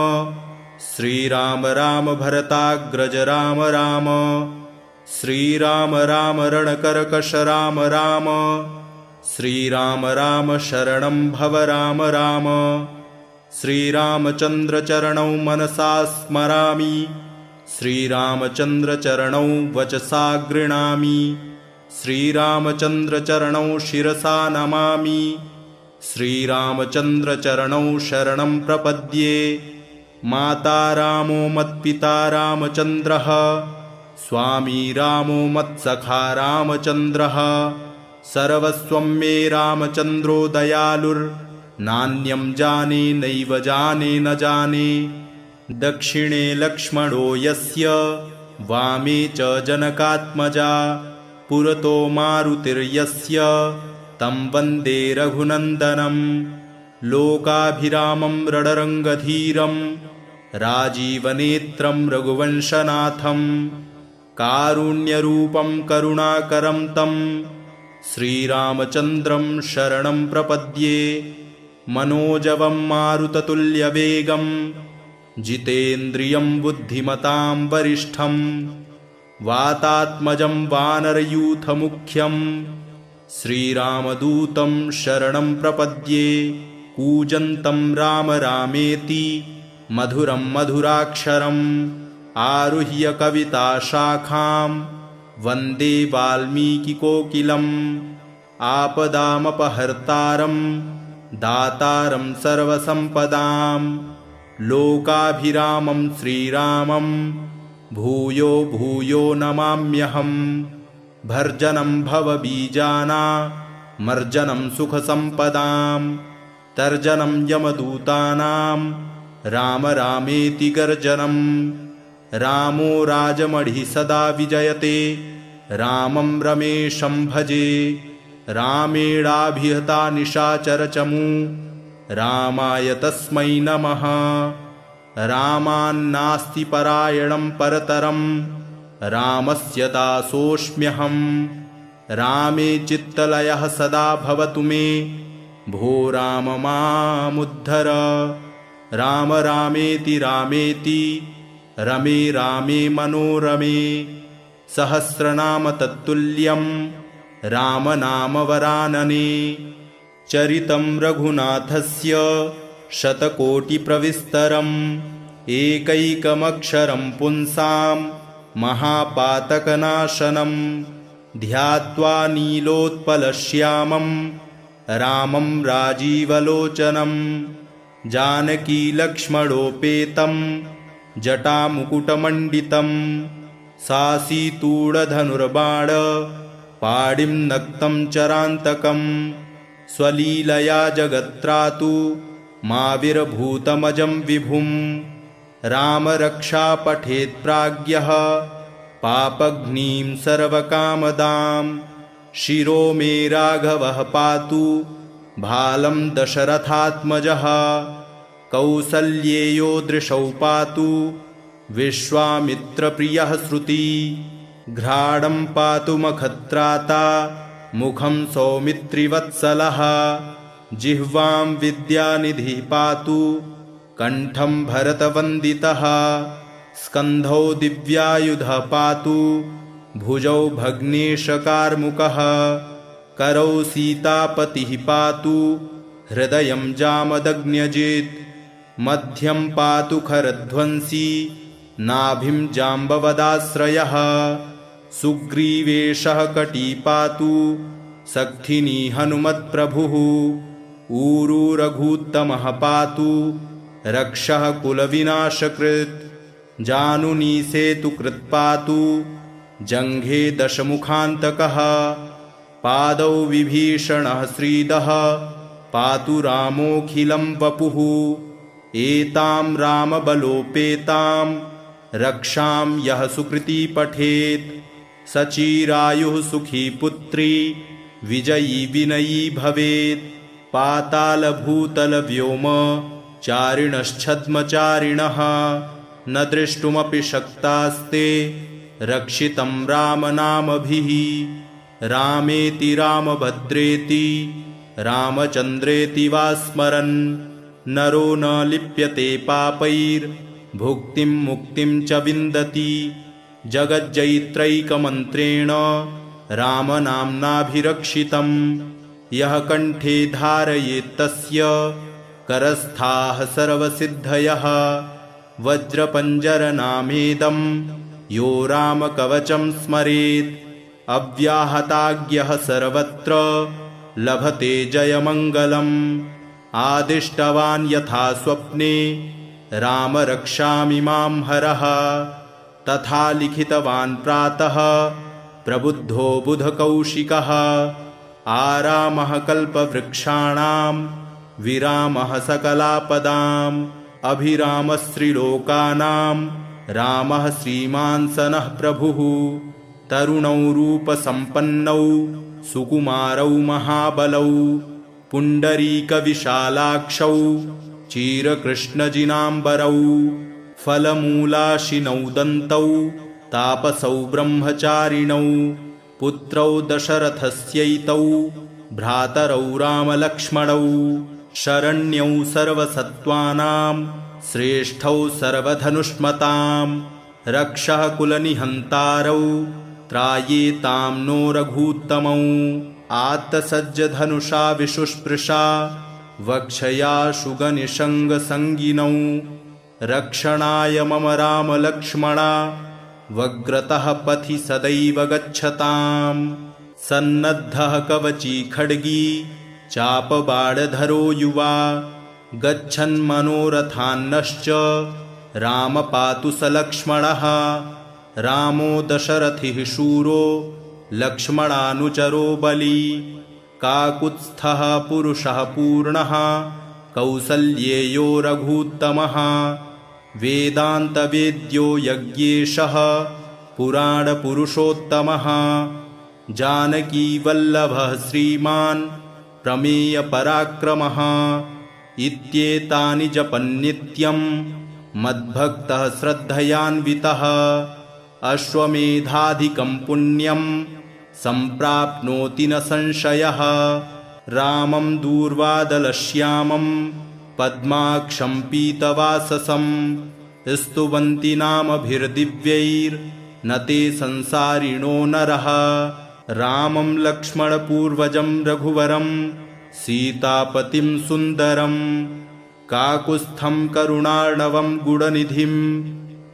श्रीराम राम भरताग्रज राम राम श्रीराम राम रणकर्कश राम राम श्रीराम राम शरणं भव राम राम श्रीरामचन्द्रचरणौ मनसा स्मरामि श्रीरामचन्द्रचरणौ वचसा गृह्णामि श्रीरामचन्द्रचरणौ शिरसा नमामि श्रीरामचन्द्रचरणौ शरणं प्रपद्ये माता रामो मत्पिता रामचन्द्रः स्वामी रामो मत्सखा रामचन्द्रः सर्वस्वं मे रामचन्द्रो दयालुर्नान्यं जाने नैव जाने न जाने दक्षिणे लक्ष्मणो यस्य वामे च जनकात्मजा पुरतो मारुतिर्यस्य तं वन्दे रघुनन्दनं लोकाभिरामं रणरङ्गधीरं राजीवनेत्रं रघुवंशनाथं कारुण्यरूपं करुणाकरं तं श्रीरामचन्द्रं शरणं प्रपद्ये मनोजवं मारुततुल्यवेगं जितेन्द्रियं बुद्धिमतां वरिष्ठं वातात्मजं वानरयूथमुख्यं श्रीरामदूतं शरणं प्रपद्ये कूजन्तं राम रामेति मधुरं मधुराक्षरं आरुह्य कविताशाखां वन्दे वाल्मीकिकोकिलम् आपदामपहर्तारं दातारं सर्वसम्पदां लोकाभिरामं श्रीरामं भूयो भूयो नमाम्यहम्। भर्जनं भवबीजानामर्जनं सुखसम्पदां तर्जनं यमदूतानां राम रामेति गर्जनं। रामो राजमणिः सदा विजयते रामं रमेशं भजे। रामेणाभिहता निशाचरचमू रामाय तस्मै नमः। रामान्नास्ति परायणं परतरं रामस्य दासोऽस्म्यहम्। रामे चित्तलयः सदा भवतु मे भो राम मामुद्धर। राम रामेति रामेति रमे रामे मनोरमे। सहस्रनाम तत्तुल्यं रामनामवरानने। चरितं रघुनाथस्य शतकोटिप्रविस्तरम् एकैकमक्षरं पुंसां महापातकनाशनं। ध्यात्वा नीलोत्पलश्यामं रामं राजीवलोचनं। जानकीलक्ष्मणोपेतं जटामुकुटमण्डितं। सासीतूढधनुर्बाण पाणिं नक्तं चरान्तकं। स्वलीलया जगत्त्रातु माविर्भूतमजं विभुं। राम रक्षा पठेत् प्राज्ञः पापघ्नीं सर्वकामदां। शिरो मे राघवः पातु भालं दशरथात्मजः। कौसल्येयो दृशौ पातु विश्वामित्रप्रियः श्रुति। घ्राणं पातु मखत्राता मुखं सौमित्रिवत्सलः। जिह्वां विद्यानिधिः पातु कण्ठं भरतवन्दितः। स्कन्धौ दिव्यायुधः पातु भुजौ भग्नेशकार्मुकः। करौ सीतापतिः पातु हृदयं जामदग्न्यजित्। मध्यं पातु खरध्वंसी नाभिं जाम्बवदाश्रयः। सुग्रीवेशः कटी पातु सक्थिनी हनुमत्प्रभुः। ऊरू रघूत्तमः पातु रक्षः कुलविनाशकृत्। जानुनी सेतुकृत् पातु जङ्घे दशमुखान्तकः। पादौ विभीषणः श्रीदः पातु रामोऽखिलं वपुः। एतां रामबलोपेतां रक्षां यः सुकृती पठेत्। सचिरायुः सुखी पुत्री विजयी विनयी भवेत्। पातालभूतलव्योम चारिणश्छद्मचारिणः न द्रष्टुमपि शक्तास्ते रक्षितं रामनामभिः। रामेति रामभद्रेति रामचन्द्रेति वा स्मरन् नरो न लिप्यते पापैर्भुक्तिं मुक्तिं च विन्दति। जगज्जयित्रैकमन्त्रेण रामनाम्नाभिरक्षितं। यः कण्ठे धारयेत्तस्य करस्थाः सर्वसिद्धयः। वज्रपञ्जरनामेदं यो रामकवचं स्मरेत्। अव्याहताज्ञः सर्वत्र लभते जयमङ्गलम्। आदिष्टवान् यथा स्वप्ने राम रक्षामि मां हरः। तथा लिखितवान् प्रातः प्रबुद्धो बुधकौशिकः। आरामः कल्पवृक्षाणां विरामः सकलापदाम्। अभिरामस्त्रिलोकानां रामः श्रीमान् सनः प्रभुः। तरुणौ रूपसम्पन्नौ सुकुमारौ महाबलौ। पुण्डरीकविशालाक्षौ चीरकृष्णजिनाम्बरौ। फलमूलाशिनौ दन्तौ तापसौ ब्रह्मचारिणौ। पुत्रौ दशरथस्यैतौ भ्रातरौ रामलक्ष्मणौ। शरण्यौ सर्वसत्त्वानां श्रेष्ठौ सर्वधनुष्मतां। रक्षः कुलनिहन्तारौ त्रायेतां नो रघूत्तमौ। आत्तसज्जधनुषा विशुस्पृशा वक्षया शुगनिषङ्गसङ्गिनौ। रक्षणाय मम रामलक्ष्मणा वग्रतः पथि सदैव गच्छताम्। सन्नद्धः कवची खड्गी चापबाणधरो युवा गच्छन्मनोरथान्नश्च राम पातु स लक्ष्मणः। रामो दशरथिः शूरो लक्ष्मणानुचरो बली काकुत्स्थः पुरुषः पूर्णः कौसल्येयो रघूत्तमः। वेदान्तवेद्यो यज्ञेशः पुराणपुरुषोत्तमः। जानकीवल्लभः श्रीमान् प्रमेयपराक्रमः। इत्येतानि जपन्नित्यं मद्भक्तः श्रद्धयान्वितः। अश्वमेधाधिकं पुण्यं सम्प्राप्नोति न संशयः। रामं दूर्वादलश्यामं पद्माक्षं पीतवाससं स्तुवन्ति नामभिर्दिव्यैर्न ते संसारिणो नरः। रामं लक्ष्मणपूर्वजं रघुवरं सीतापतिं सुन्दरं काकुत्स्थं करुणार्णवं गुणनिधिं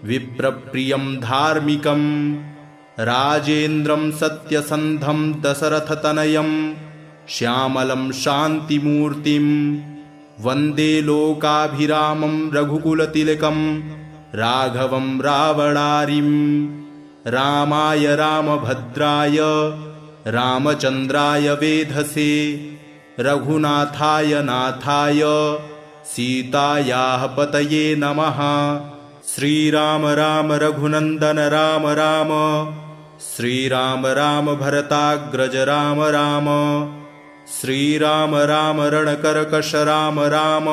विप्रप्रियं धार्मिकं राजेन्द्रं सत्यसन्धं दशरथतनयं श्यामलं शान्तिमूर्तिं वन्दे लोकाभिरामं रघुकुलतिलकं राघवं रावणारिं। रामाय रामभद्राय रामचन्द्राय वेधसे रघुनाथाय नाथाय सीतायाः पतये नमः। श्रीराम राम रघुनन्दन राम राम श्रीराम राम भरताग्रज राम राम श्रीराम राम रणकर्कश राम राम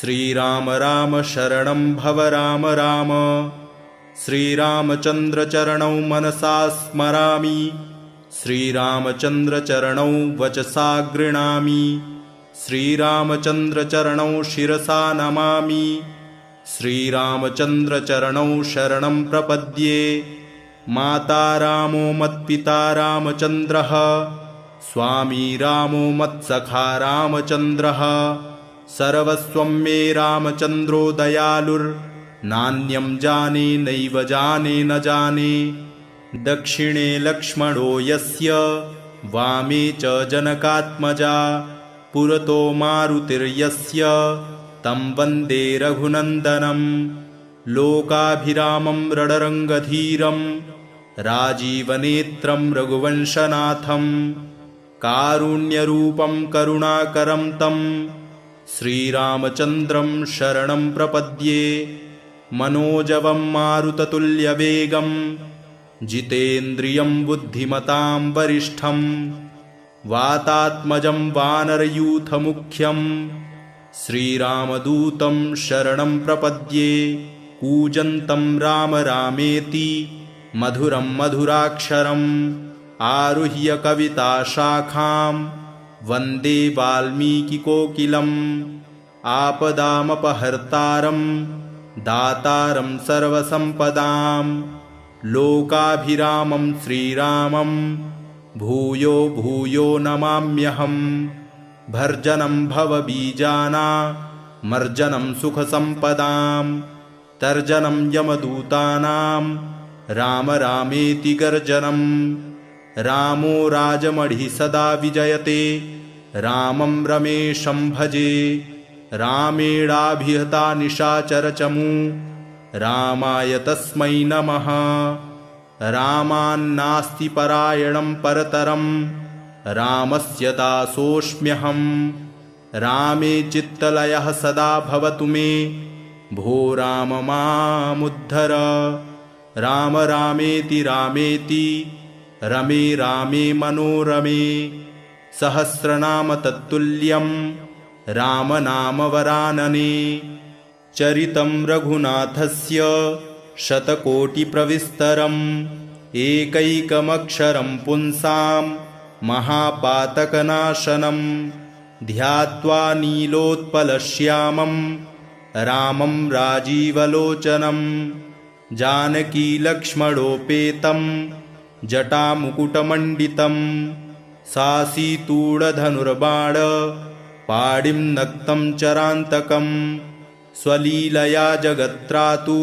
श्रीराम राम शरणं भव राम राम। श्रीरामचन्द्रचरणौ मनसा स्मरामि श्रीरामचन्द्रचरणौ वचसा गृह्णामि श्रीरामचन्द्रचरणौ शिरसा नमामि श्रीरामचन्द्रचरणौ शरणं प्रपद्ये। माता रामो मत्पिता रामचन्द्रः स्वामी रामो मत्सखा रामचन्द्रः सर्वस्वं मे रामचन्द्रो दयालुर्नान्यं जाने नैव जाने न जाने। दक्षिणे लक्ष्मणो यस्य वामे च जनकात्मजा पुरतो मारुतिर्यस्य तं वन्दे रघुनन्दनं। लोकाभिरामं रणरङ्गधीरं राजीवनेत्रं रघुवंशनाथं कारुण्यरूपं करुणाकरं तं श्रीरामचन्द्रं शरणं प्रपद्ये। मनोजवं मारुततुल्यवेगं जितेन्द्रियं बुद्धिमतां वरिष्ठं वातात्मजं वानरयूथमुख्यं श्रीरामदूतं शरणं प्रपद्ये। कूजन्तं राम रामेति मधुरं मधुराक्षरम् आरुह्य कविताशाखां वन्दे वाल्मीकिकोकिलम्। आपदामपहर्तारं दातारं सर्वसम्पदां लोकाभिरामं श्रीरामं भूयो भूयो नमाम्यहम्। भर्जनं भवबीजानामर्जनं सुखसम्पदां तर्जनं यमदूतानां राम रामेति गर्जनं। रामो राजमणिः सदा विजयते रामं रमेशं भजे। रामेणाभिहता निशाचरचमू रामाय तस्मै नमः। रामान्नास्ति परायणं परतरं रामस्य दासोऽस्म्यहम्। रामे चित्तलयः सदा भवतु मे भो राम मामुद्धर। राम रामेति रामेति रमे रामे मनोरमे सहस्रनाम तत्तुल्यं रामनामवरानने। चरितं रघुनाथस्य शतकोटिप्रविस्तरम् एकैकमक्षरं पुंसां महापातकनाशनं। ध्यात्वा नीलोत्पलश्यामं रामं राजीवलोचनं जानकीलक्ष्मणोपेतं जटामुकुटमण्डितं सासीतूढधनुर्बाण पाणिं नक्तं चरान्तकं स्वलीलया जगत्रातु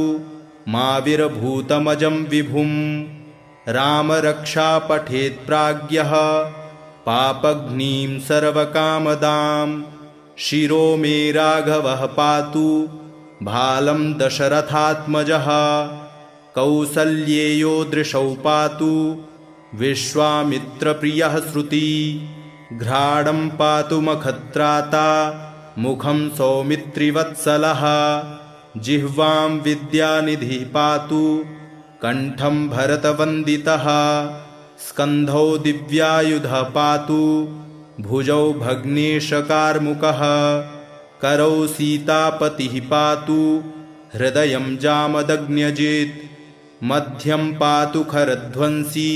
माविर्भूतमजं विभुं रामरक्षा पठेत् प्राज्ञः पापघ्नीं सर्वकामदां शिरो मे राघवः पातु भालं दशरथात्मजः कौसल्येयो दृशौ पातु विश्वामित्रप्रियः श्रुति घ्राणं पातु मखत्राता मुखं सौमित्रिवत्सलः जिह्वां विद्यानिधिः पातु कंठं भरतवन्दितः स्कन्धौ दिव्यायुधः पातु भुजौ भग्नेशकार्मुकः करौ सीतापतिः पातु हृदयं जामदग्न्यजित् मध्यं पातु खरध्वंसी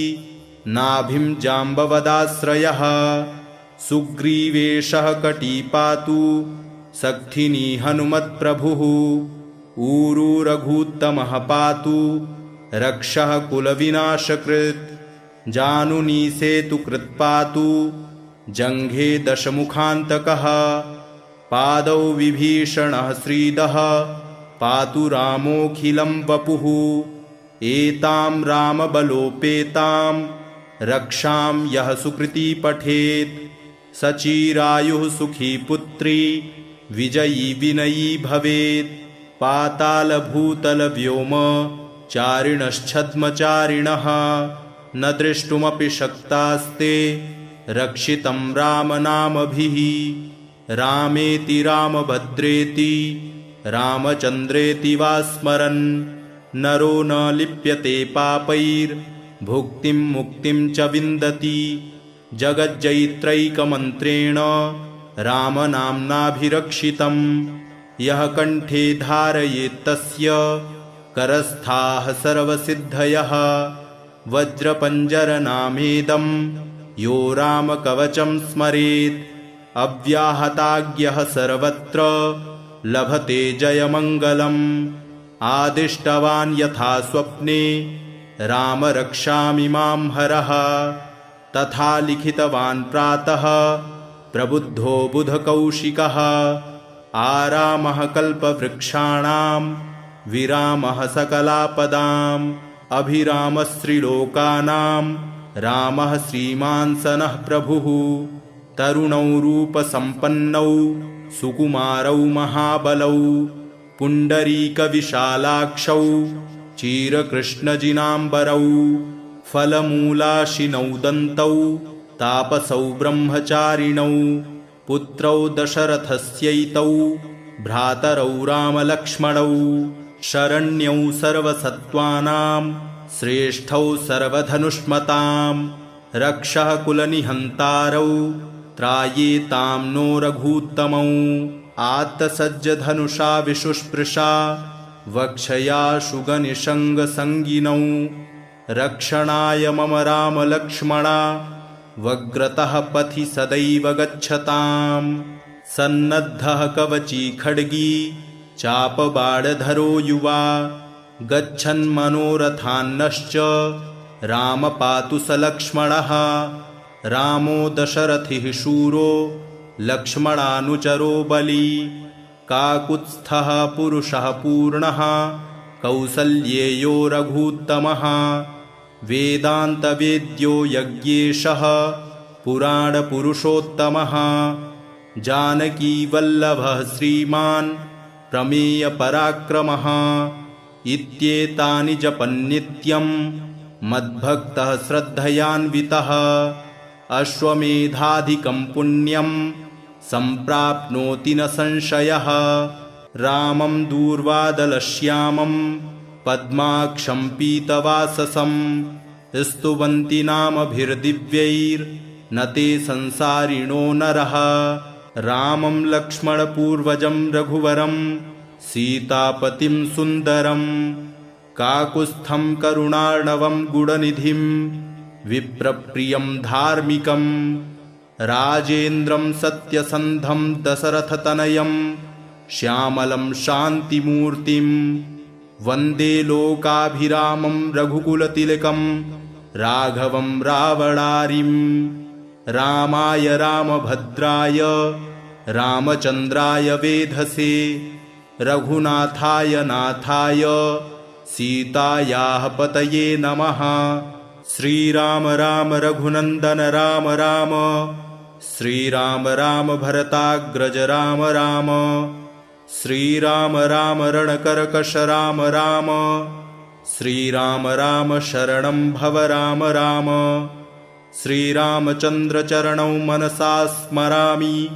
नाभिं जाम्बवदाश्रयः सुग्रीवेशः कटी पातु सक्थिनी हनुमत्प्रभुः ऊरू रघूत्तमः पातु रक्षः कुलविनाशकृत् जानुनी सेतुकृत् पातु जङ्घे दशमुखान्तकः पादौ विभीषणः श्रीदः पातु रामोऽखिलं वपुः एतां रामबलोपेतां रक्षां यः सुकृती पठेत् सचिरायुः सुखी पुत्री विजयी विनयी भवेत् पातालभूतलव्योम चारिणश्छद्मचारिणः न द्रष्टुमपि शक्तास्ते रक्षितं रामनामभिः रामेति रामभद्रेति रामचन्द्रेति वा स्मरन् नरो न लिप्यते पापैर्भुक्तिं मुक्तिं च विन्दति जगज्जयित्रैकमन्त्रेण रामनाम्नाभिरक्षितं यः कंठे धारयेत्तस्य करस्थाः सर्वसिद्धयः वज्रपञ्जरनामेदं यो रामकवचं स्मरेत् अव्याहताज्ञः सर्वत्र लभते जयमङ्गलम् आदिष्टवान् यथा स्वप्ने राम रक्षामि मां हरः तथा लिखितवान् प्रातः प्रबुद्धो बुधकौशिकः आरामः कल्पवृक्षाणां विरामः सकलापदाम् अभिरामस्त्रिलोकानां रामः श्रीमान् सनः प्रभुः तरुणौ रूपसम्पन्नौ सुकुमारौ महाबलौ पुण्डरीकविशालाक्षौ चीरकृष्णजिनाम्बरौ फलमूलाशिनौ दन्तौ तापसौ ब्रह्मचारिणौ पुत्रौ दशरथस्यैतौ भ्रातरौ रामलक्ष्मणौ शरण्यौ सर्वसत्त्वानां श्रेष्ठौ सर्वधनुष्मतां रक्षः कुलनिहन्तारौ त्रायेतां नो रघूत्तमौ आत्तसज्जधनुषा विशुस्पृशा वक्षया शुगनिषङ्गसङ्गिनौ रक्षणाय मम रामलक्ष्मणा वग्रतः पथि सदैव गच्छताम् सन्नद्धः कवची खड्गी चापबाणधरो युवा गच्छन्मनोरथान्नश्च राम पातु स लक्ष्मणः रामो दशरथिः शूरो लक्ष्मणानुचरो बली काकुत्स्थः पुरुषः पूर्णः कौसल्येयो रघूत्तमः वेदान्तवेद्यो यज्ञेशः पुराणपुरुषोत्तमः जानकीवल्लभः श्रीमान् प्रमेयपराक्रमः इत्येतानि जपन्नित्यं मद्भक्तः श्रद्धयान्वितः अश्वमेधाधिकं पुण्यं सम्प्राप्नोति न संशयः रामं दूर्वादलश्यामं पद्माक्षं पीतवाससं स्तुवन्ति नामभिर्दिव्यैर्न ते संसारिणो नरः रामं लक्ष्मणपूर्वजं रघुवरं सीतापतिं सुन्दरं काकुत्स्थं करुणार्णवं गुणनिधिं विप्रप्रियं धार्मिकं राजेन्द्रं सत्यसन्धं दशरथतनयं श्यामलं शान्तिमूर्तिं वन्दे लोकाभिरामं रघुकुलतिलकं राघवं रावणारिं रामाय रामभद्राय रामचन्द्राय वेधसे रघुनाथाय नाथाय सीतायाः पतये नमः। श्रीराम राम रघुनन्दन राम राम, श्रीराम राम भरताग्रज राम राम, श्रीराम राम रणकर्कश राम राम, श्रीराम राम शरणं भव राम राम। श्रीरामचन्द्र चरणौ मनसा स्मरामि,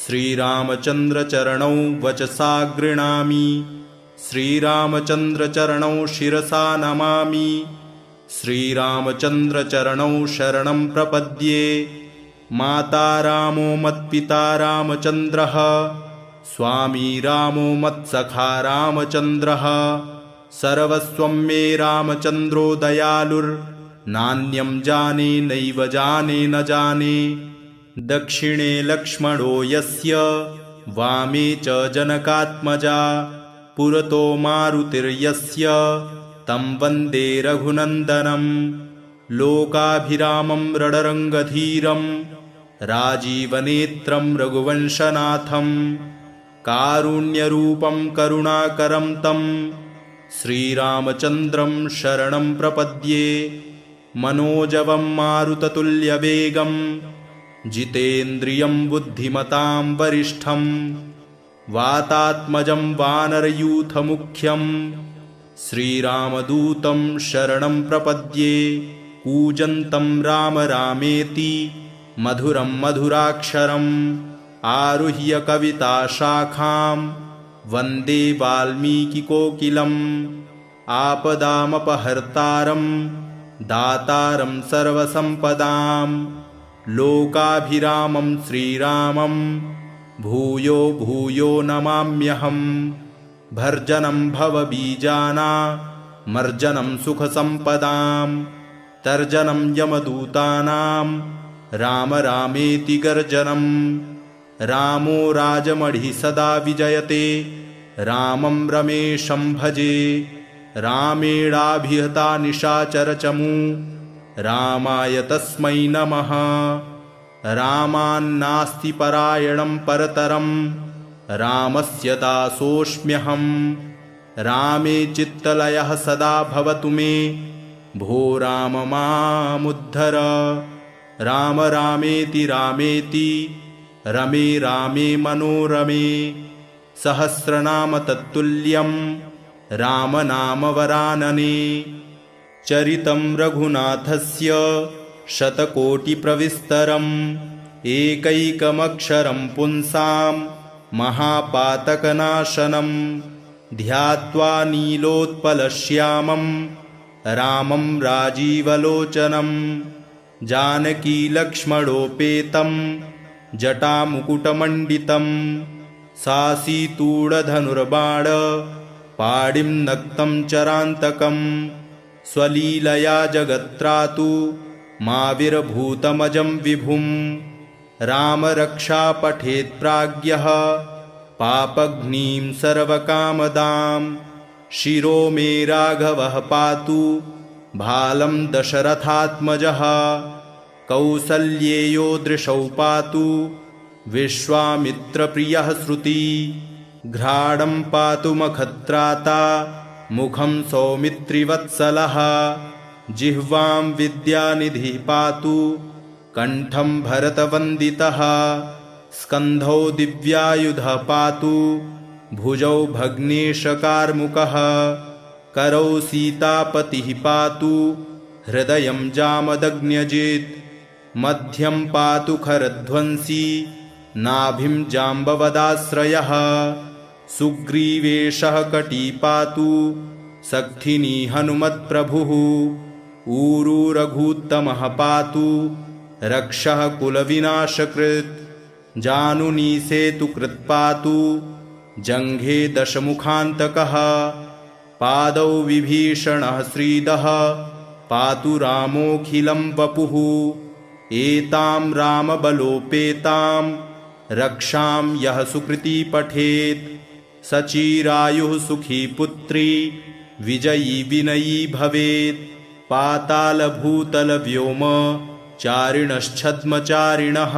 श्रीरामचन्द्र चरणौ वचसा गृह्णामि, श्रीरामचन्द्र चरणौ शिरसा नमामि, श्रीरामचन्द्र चरणौ शरणं प्रपद्ये। माता रामो मत्पिता रामचन्द्रः, स्वामी रामो मत्सखा रामचन्द्रः, सर्वस्वं मे रामचन्द्रो दयालुर्नान्यं जाने नैव जाने न जाने। दक्षिणे लक्ष्मणो यस्य, वामे च जनकात्मजा, पुरतो मारुतिर्यस्य, तं वन्दे रघुनन्दनं। लोकाभिरामं रणरङ्गधीरं, राजीवनेत्रं रघुवंशनाथं, कारुण्यरूपं करुणाकरं तं श्रीरामचन्द्रं शरणं प्रपद्ये। मनोजवं मारुततुल्यवेगं, जितेन्द्रियं बुद्धिमतां वरिष्ठं, वातात्मजं वानरयूथमुख्यं, श्रीरामदूतं शरणं प्रपद्ये। कूजन्तं राम रामेति मधुरं मधुराक्षरम्, आरुह्य कविताशाखां वन्दे वाल्मीकिकोकिलम्। आपदामपहर्तारं दातारं सर्वसम्पदां, लोकाभिरामं श्रीरामं भूयो भूयो नमाम्यहम्। भर्जनं भवबीजानामर्जनं सुखसम्पदां, तर्जनं यमदूतानां राम रामेति गर्जनं। रामो राजमणिः सदा विजयते, रामं रमेशं भजे। रामेणाभिहता निशाचरचमू, रामाय तस्मै नमः। रामान्नास्ति परायणं परतरं, रामस्य दासोऽस्म्यहं। रामे चित्तलयः सदा भवतु मे, भो राम मामुद्धर। राम रामेति रामेति रमे रामे मनोरमे, सहस्रनाम तत्तुल्यं राम नाम वरानने। चरितं रघुनाथस्य शतकोटिप्रविस्तरम्, एकैकमक्षरं पुंसां महापातकनाशनं। ध्यात्वा नीलोत्पलश्यामं रामं राजीवलोचनं, जानकीलक्ष्मणोपेतं जटामुकुटमण्डितं। सासीतूढधनुर्बाण पाणिं नक्तं चरान्तकं, स्वलीलया जगत्त्रातु माविर्भूतमजं विभुं। राम रक्षा पठेत् प्राज्ञः पापघ्नीं सर्वकामदां, शिरो मे राघवः पातु भालं दशरथात्मजः। कौसल्येयो दृशौ पातु विश्वामित्रप्रियः श्रुति, घ्राणं पातु मखत्राता मुखं सौमित्रिवत्सलः। जिह्वां विद्यानिधिः पातु कण्ठं भरतवन्दितः, स्कन्धौ दिव्यायुधः पातु भुजौ भग्नेशकार्मुकः। करौ सीतापतिः पातु हृदयं जामदग्न्यजित्, मध्यं पातु खरध्वंसी नाभिं जाम्बवदाश्रयः। सुग्रीवेशः कटी पातु सक्थिनी हनुमत्प्रभुः, ऊरू रघूत्तमः पातु रक्षः कुलविनाशकृत्। जानुनी सेतुकृत् पातु जङ्घे दशमुखान्तकः, पादौ विभीषणः श्रीदः पातु रामोऽखिलं वपुः। एतां रामबलोपेतां रक्षां यः सुकृती पठेत्, सचिरायुः सुखी पुत्री विजयी विनयी भवेत्। पातालभूतलव्योम चारिणश्छद्मचारिणः,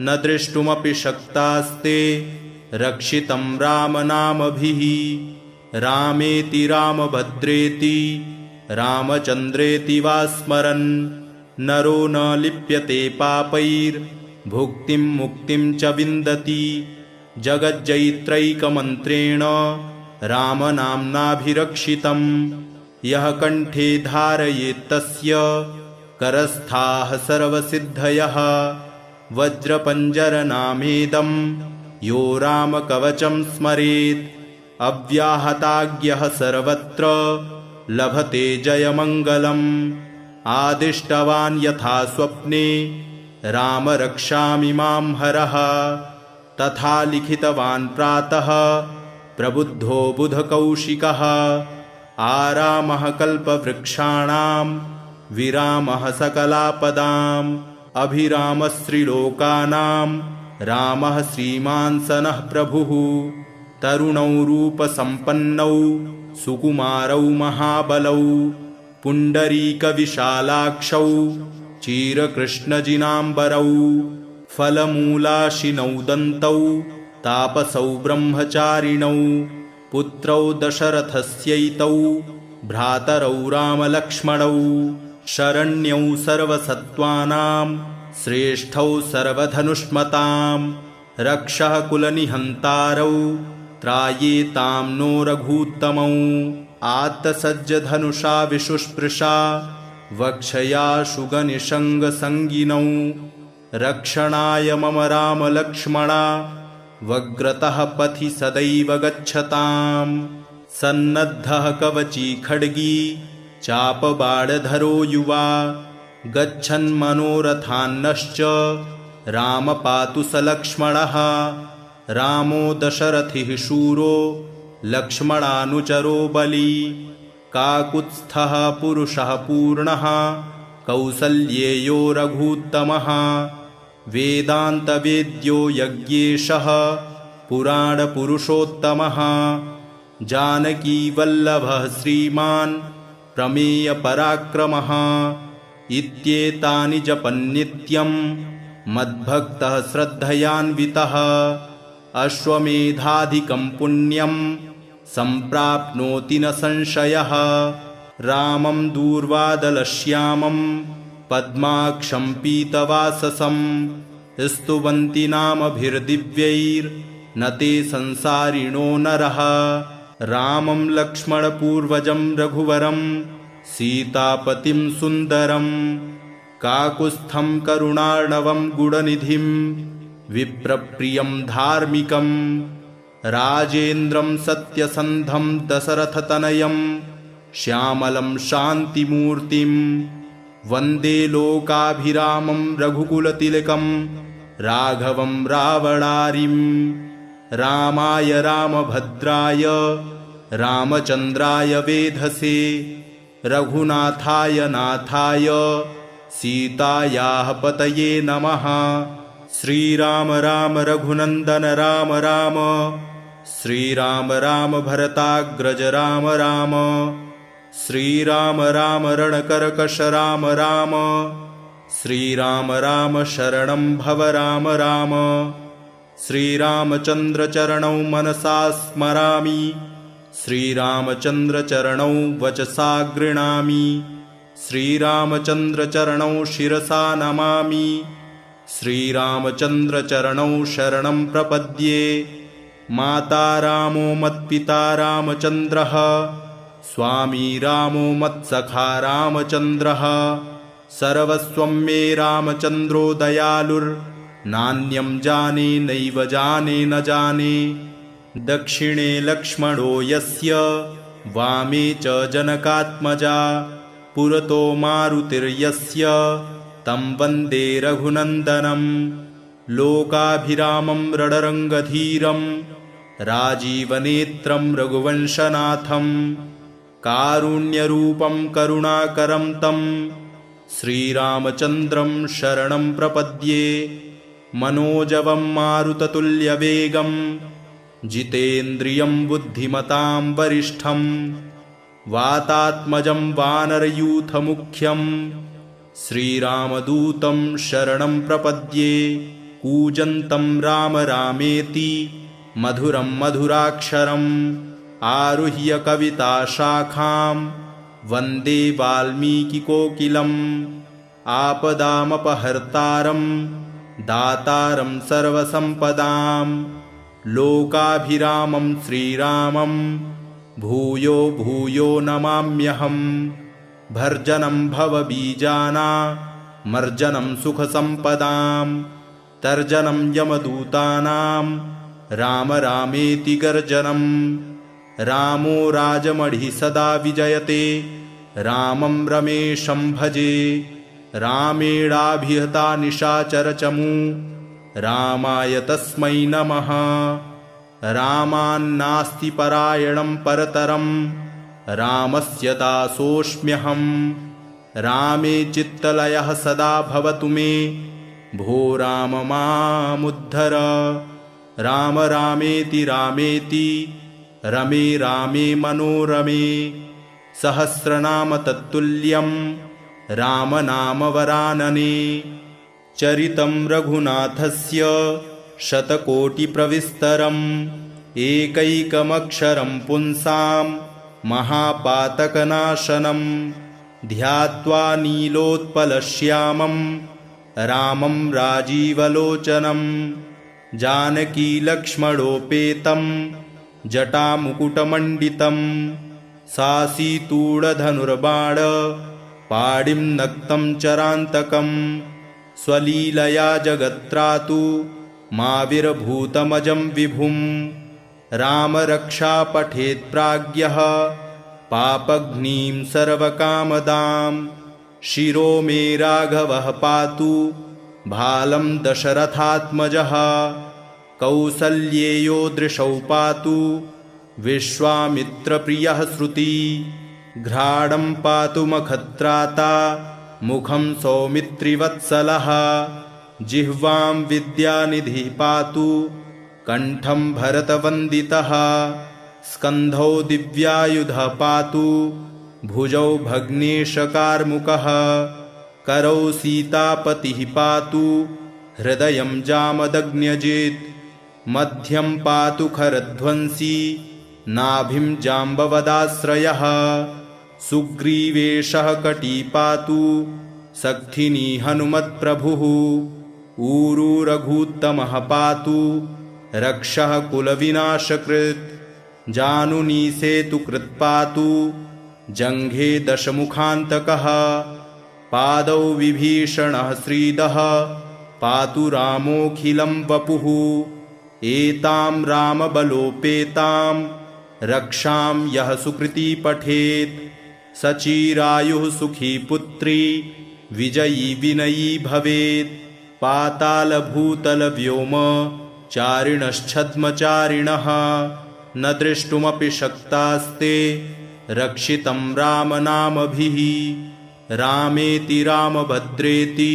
न द्रष्टुमपि शक्तास्ते रक्षितं रामनामभिः रामेति रामभद्रेति रामचन्द्रेति वा स्मरन् नरो न लिप्यते पापैर्भुक्तिं मुक्तिं च विन्दति जगज्जयित्रैकमन्त्रेण रामनाम्नाभिरक्षितं यः कण्ठे धारयेत्तस्य करस्थाः सर्वसिद्धयः वज्रपञ्जरनामेदं यो रामकवचं स्मरेत् अव्याहताज्ञः सर्वत्र लभते जयमङ्गलम् आदिष्टवान् यथा स्वप्ने राम रक्षामि मां हरः तथा लिखितवान् प्रातः प्रबुद्धो बुधकौशिकः आरामः कल्पवृक्षाणां विरामः सकलापदाम् अभिरामस्त्रिलोकानां रामः श्रीमान् सनः प्रभुः तरुणौ रूपसम्पन्नौ सुकुमारौ महाबलौ पुण्डरीकविशालाक्षौ चीरकृष्णजिनाम्बरौ फलमूलाशिनौ दन्तौ तापसौ ब्रह्मचारिणौ पुत्रौ दशरथस्यैतौ भ्रातरौ रामलक्ष्मणौ शरण्यौ सर्वसत्त्वानां श्रेष्ठौ सर्वधनुष्मतां रक्षः कुलनिहन्तारौ त्रायेतां नो रघूत्तमौ आत्तसज्जधनुषा विशुस्पृशा वक्षया शुगनिषङ्गसङ्गिनौ रक्षणाय मम रामलक्ष्मणा वग्रतः पथि सदैव गच्छताम् सन्नद्धः कवची खड्गी चापबाणधरो युवा गच्छन्मनोरथान्नश्च राम पातु स लक्ष्मणः रामो दशरथिः शूरो लक्ष्मणानुचरो बली काकुत्स्थः पुरुषः पूर्णः कौसल्येयो रघूत्तमः वेदान्तवेद्यो यज्ञेशः पुराणपुरुषोत्तमः जानकीवल्लभः श्रीमान् प्रमेयपराक्रमः इत्येतानि जपन्नित्यं मद्भक्तः श्रद्धयान्वितः अश्वमेधाधिकं पुण्यं सम्प्राप्नोति न संशयः रामं दूर्वादलश्यामं पद्माक्षं पीतवाससं स्तुवन्ति नामभिर्दिव्यैर्न ते संसारिणो नरः रामं लक्ष्मणपूर्वजं रघुवरं सीतापतिं सुन्दरं काकुत्स्थं करुणार्णवं गुणनिधिं विप्रप्रियं धार्मिकं राजेन्द्रं सत्यसन्धं दशरथतनयं श्यामलं शान्तिमूर्तिं वन्दे लोकाभिरामं रघुकुलतिलकं राघवं रावणारिं रामाय रामभद्राय रामचन्द्राय वेधसे रघुनाथाय नाथाय सीतायाः पतये नमः श्रीराम राम रघुनन्दन राम राम श्रीराम राम भरताग्रज राम राम श्रीराम राम रणकर्कश राम राम श्रीराम राम शरणं भव राम राम श्रीरामचन्द्रचरणौ मनसा स्मरामि श्रीरामचन्द्रचरणौ वचसा गृह्णामि श्रीरामचन्द्रचरणौ शिरसा नमामि श्रीरामचन्द्रचरणौ शरणं प्रपद्ये माता रामो मत्पिता रामचन्द्रः स्वामी रामो मत्सखा रामचन्द्रः सर्वस्वं मे रामचन्द्रो दयालुर्नान्यं जाने नैव जाने न जाने दक्षिणे लक्ष्मणो यस्य वामे च जनकात्मजा पुरतो मारुतिर्यस्य तं वन्दे रघुनन्दनं लोकाभिरामं रणरङ्गधीरं राजीवनेत्रं रघुवंशनाथं कारुण्यरूपं करुणाकरं तं श्रीरामचन्द्रं शरणं प्रपद्ये मनोजवं मारुततुल्यवेगं जितेन्द्रियं बुद्धिमतां वरिष्ठं वातात्मजं वानरयूथमुख्यं श्रीरामदूतं शरणं प्रपद्ये कूजन्तं राम रामेति मधुरं मधुराक्षरम् आरुह्य कविताशाखां वन्दे वाल्मीकिकोकिलम् आपदामपहर्तारं दातारं सर्वसम्पदां लोकाभिरामं श्रीरामं भूयो भूयो नमाम्यहम् भर्जनं भवबीजानामर्जनं सुखसम्पदां तर्जनं यमदूतानां राम रामेति गर्जनं रामो राजमणिः सदा विजयते रामं रमेशं भजे रामेणाभिहता निशाचरचमू रामाय तस्मै नमः रामान्नास्ति परायणं परतरं रामस्य दासोऽस्म्यहम् रामे चित्तलयः सदा भवतु मे भो राम मामुद्धर राम रामेति रामेति रमे रामे मनोरमे सहस्रनाम तत्तुल्यं रामनामवरानने चरितं रघुनाथस्य शतकोटिप्रविस्तरम् एकैकमक्षरं पुंसां महापातकनाशनं ध्यात्वा नीलोत्पलश्यामं रामं राजीवलोचनं जानकीलक्ष्मणोपेतं जटामुकुटमण्डितं सासीतूढधनुर्बाण पाणिं नक्तं चरान्तकं स्वलीलया जगत्त्रातु माविर्भूतमजं विभुं रामरक्षा पठेत् प्राज्ञः पापघ्नीं सर्वकामदां शिरो मे राघवः पातु भालं दशरथात्मजः कौसल्येयो दृशौ पातु विश्वामित्रप्रियः श्रुति घ्राणं पातु मखत्राता मुखं सौमित्रिवत्सलः जिह्वां विद्यानिधिः पातु कण्ठं भरतवन्दितः स्कन्धौ दिव्यायुधः पातु भुजौ भग्नेशकार्मुकः करौ सीतापतिः पातु हृदयं जामदग्न्यजित् मध्यं पातु खरध्वंसी नाभिं जाम्बवदाश्रयः सुग्रीवेशः कटी पातु सक्थिनी हनुमत्प्रभुः ऊरू रघूत्तमः पातु रक्षः कुलविनाशकृत् जानुनी सेतुकृत् पातु जङ्घे दशमुखान्तकः पादौ विभीषणः श्रीदः पातु रामोऽखिलं वपुः एतां रामबलोपेतां रक्षां यः सुकृती पठेत् सचिरायुः सुखी पुत्री विजयी विनयी भवेत् पातालभूतलव्योम चारिणश्छद्मचारिणः न द्रष्टुमपि शक्तास्ते रक्षितं रामनामभिः रामेति रामभद्रेति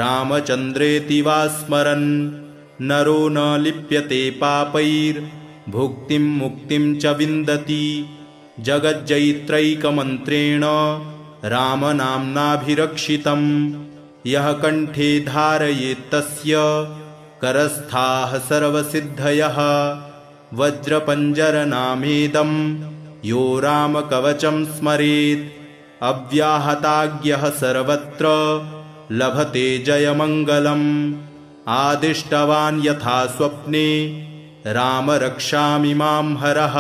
रामचन्द्रेति वा स्मरन् नरो न लिप्यते पापैर्भुक्तिं मुक्तिं च विन्दति जगज्जयित्रैकमन्त्रेण रामनाम्नाभिरक्षितं यः कण्ठे धारयेत्तस्य करस्थाः सर्वसिद्धयः वज्रपञ्जरनामेदं यो रामकवचं स्मरेत् अव्याहताज्ञः सर्वत्र लभते जयमङ्गलम् आदिष्टवान् यथा स्वप्ने राम रक्षामि मां हरः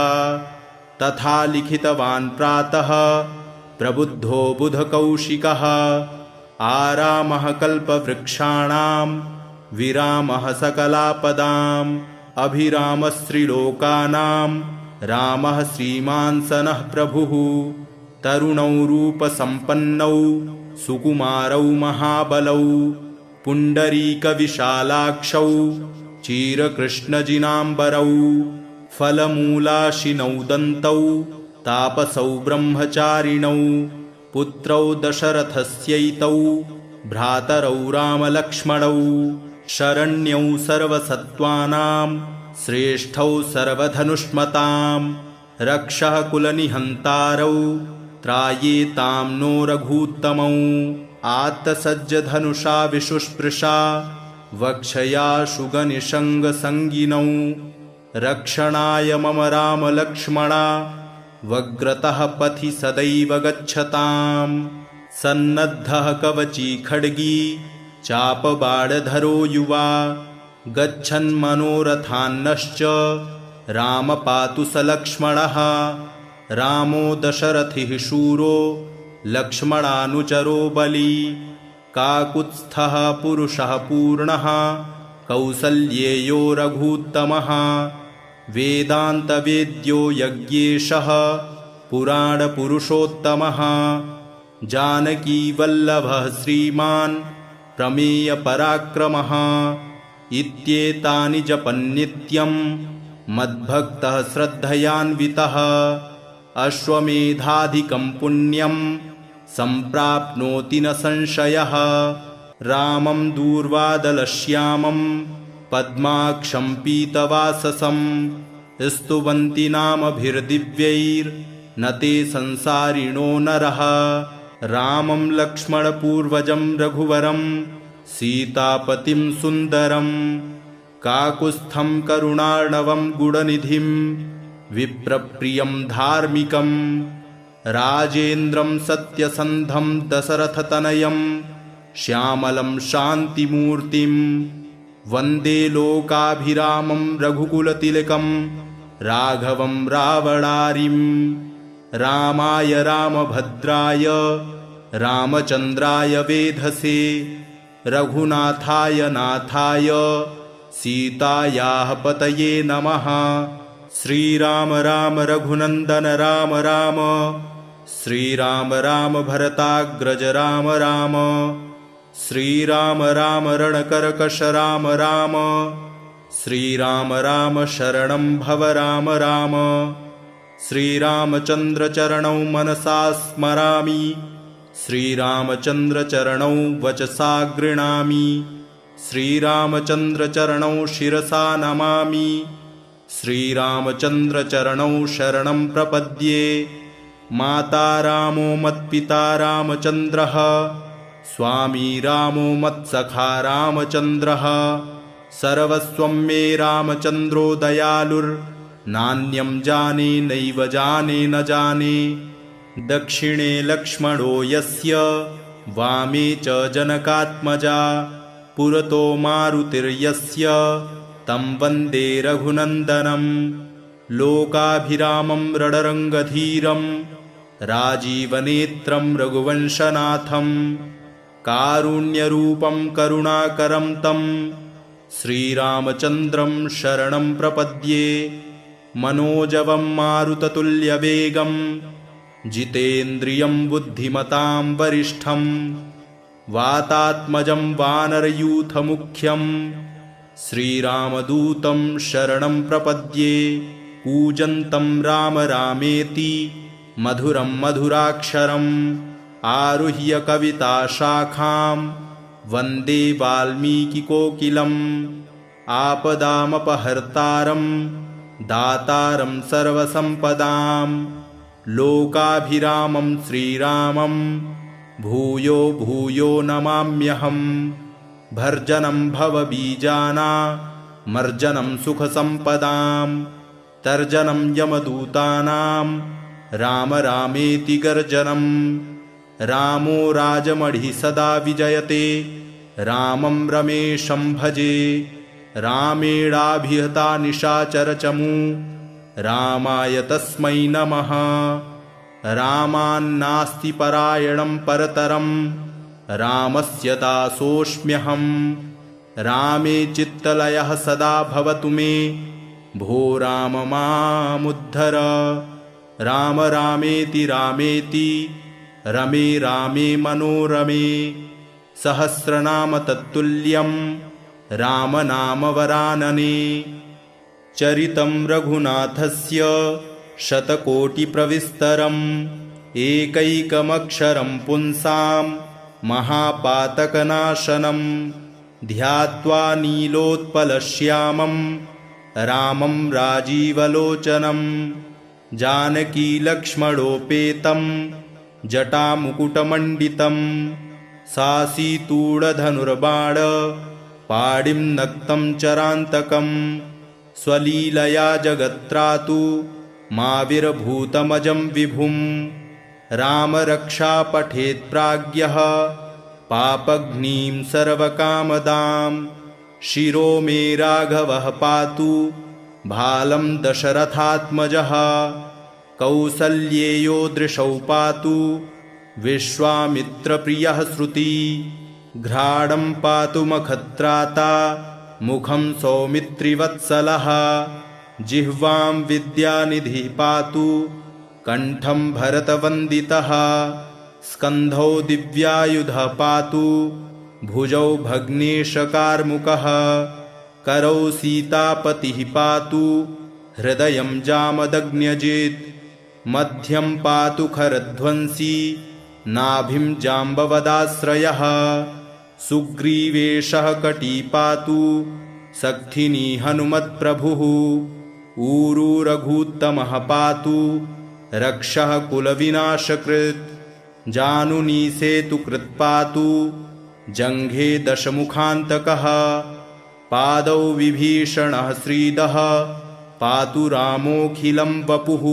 तथा लिखितवान् प्रातः प्रबुद्धो बुधकौशिकः आरामः कल्पवृक्षाणां विरामः सकलापदाम् अभिरामस्त्रिलोकानां रामः श्रीमान् सनः प्रभुः तरुणौ रूपसम्पन्नौ सुकुमारौ महाबलौ पुण्डरीकविशालाक्षौ चीरकृष्णजिनाम्बरौ फलमूलाशिनौ दन्तौ तापसौ ब्रह्मचारिणौ पुत्रौ दशरथस्यैतौ भ्रातरौ रामलक्ष्मणौ शरण्यौ सर्वसत्त्वानां श्रेष्ठौ सर्वधनुष्मतां रक्षः कुलनिहन्तारौ त्रायेतां नो रघूत्तमौ आत्तसज्जधनुषा विशुस्पृशा वक्षया शुगनिषङ्गसङ्गिनौ रक्षणाय मम रामलक्ष्मणा वग्रतः पथि सदैव गच्छताम्। सन्नद्धः कवची खड्गी चापबाणधरो युवा गच्छन्मनोरथान्नश्च राम पातु स लक्ष्मणः। रामो दशरथिः शूरो लक्ष्मणानुचरो बली काकुत्स्थः पुरुषः पूर्णः कौसल्येयो रघूत्तमः। वेदान्तवेद्यो यज्ञेशः पुराणपुरुषोत्तमः। जानकीवल्लभः श्रीमान् प्रमेयपराक्रमः। इत्येतानि जपन्नित्यं मद्भक्तः श्रद्धयान्वितः। अश्वमेधाधिकं पुण्यं सम्प्राप्नोति न संशयः। रामं दूर्वादलश्यामं पद्माक्षं पीतवाससं स्तुवन्ति नामभिर्दिव्यैर्न ते संसारिणो नरः। रामं लक्ष्मणपूर्वजं रघुवरं सीतापतिं सुन्दरं काकुत्स्थं करुणार्णवं गुणनिधिं विप्रप्रियं धार्मिकं राजेन्द्रं सत्यसन्धं दशरथतनयं श्यामलं शान्तिमूर्तिं वन्दे लोकाभिरामं रघुकुलतिलकं राघवं रावणारिं। रामाय रामभद्राय रामचन्द्राय वेधसे रघुनाथाय नाथाय सीतायाः पतये नमः। श्रीराम राम रघुनन्दन राम राम श्रीराम राम भरताग्रज राम राम श्रीराम राम रणकर्कश राम राम श्रीराम राम शरणं भव राम राम। श्रीरामचन्द्रचरणौ मनसा स्मरामि श्रीरामचन्द्रचरणौ वचसा गृह्णामि श्रीरामचन्द्रचरणौ शिरसा नमामि श्रीरामचन्द्रचरणौ शरणं प्रपद्ये। माता रामो मत्पिता रामचन्द्रः स्वामी रामो मत्सखा रामचन्द्रः सर्वस्वं मे रामचन्द्रो दयालुर्नान्यं जाने नैव जाने न जाने। दक्षिणे लक्ष्मणो यस्य वामे च जनकात्मजा पुरतो मारुतिर्यस्य तं वन्दे रघुनन्दनं। लोकाभिरामं रणरङ्गधीरं राजीवनेत्रं रघुवंशनाथं कारुण्यरूपं करुणाकरं तं श्रीरामचन्द्रं शरणं प्रपद्ये। मनोजवं मारुततुल्यवेगं जितेन्द्रियं बुद्धिमतां वरिष्ठं वातात्मजं वानरयूथमुख्यं श्रीरामदूतं शरणं प्रपद्ये। कूजन्तं राम रामेति मधुरं मधुराक्षरम् आरुह्य कविताशाखां वन्दे वाल्मीकिकोकिलम्। आपदामपहर्तारं दातारं सर्वसम्पदां लोकाभिरामं श्रीरामं भूयो भूयो नमाम्यहम्। भर्जनं भवबीजानामर्जनं सुखसम्पदां तर्जनं यमदूतानां राम रामेति गर्जनं। रामो राजमणिः सदा विजयते रामं रमेशं भजे। रामेणाभिहता निशाचरचमू रामाय तस्मै नमः। रामान्नास्ति परायणं परतरं रामस्य दासोऽस्म्यहं। रामे चित्तलयः सदा भवतु मे भो राम मामुद्धर। राम रामेति रामेति रमे रामे मनोरमे सहस्रनाम तत्तुल्यं रामनामवरानने। चरितं रघुनाथस्य शतकोटिप्रविस्तरम् एकैकमक्षरं पुंसां महापातकनाशनं। ध्यात्वा नीलोत्पलश्यामं रामं राजीवलोचनं जानकीलक्ष्मणोपेतं जटामुकुटमण्डितं सासीतूढधनुर्बाण पाणिं नक्तं चरान्तकं स्वलीलया जगत्रातु माविर्भूतमजं विभुं रामरक्षा पठेत् प्राज्ञः पापघ्नीं सर्वकामदां शिरो मे राघवः पातु भालं दशरथात्मजः कौसल्येयो दृशौ पातु विश्वामित्रप्रियः श्रुति घ्राणं पातु मखत्राता मुखं सौमित्रिवत्सलः जिह्वां विद्यानिधिः पातु कंठं भरतवन्दितः स्कन्धौ दिव्यायुधः पातु भुजौ भग्नेशकार्मुकः करौ सीतापतिः पातु हृदयं जामदग्न्यजित् मध्यं पातु खरध्वंसी नाभिं जाम्बवदाश्रयः सुग्रीवेशः कटी पातु सक्थिनी हनुमत्प्रभुः ऊरू रघूत्तमः पातु रक्षः कुलविनाशकृत् जानुनी सेतुकृत् पातु जङ्घे दशमुखान्तकः पादौ विभीषणः श्रीदः पातु रामोऽखिलं वपुः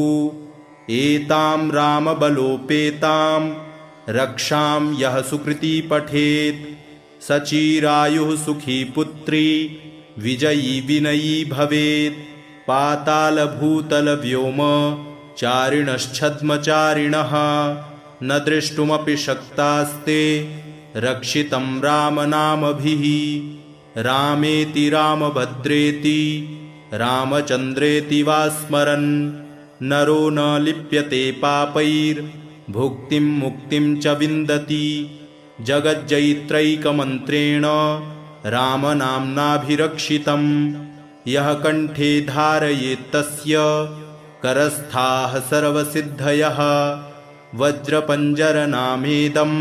एतां रामबलोपेतां रक्षां यः सुकृती पठेत् सचिरायुः सुखी पुत्री विजयी विनयी भवेत् पातालभूतलव्योम चारिणश्छद्मचारिणः न द्रष्टुमपि शक्तास्ते रक्षितं रामनामभिः रामेति रामभद्रेति रामचन्द्रेति वा स्मरन् नरो न लिप्यते पापैर्भुक्तिं मुक्तिं च विन्दति जगज्जयित्रैकमन्त्रेण रामनाम्नाभिरक्षितं यः कण्ठे धारयेत्तस्य करस्थाः सर्वसिद्धयः वज्रपञ्जरनामेदं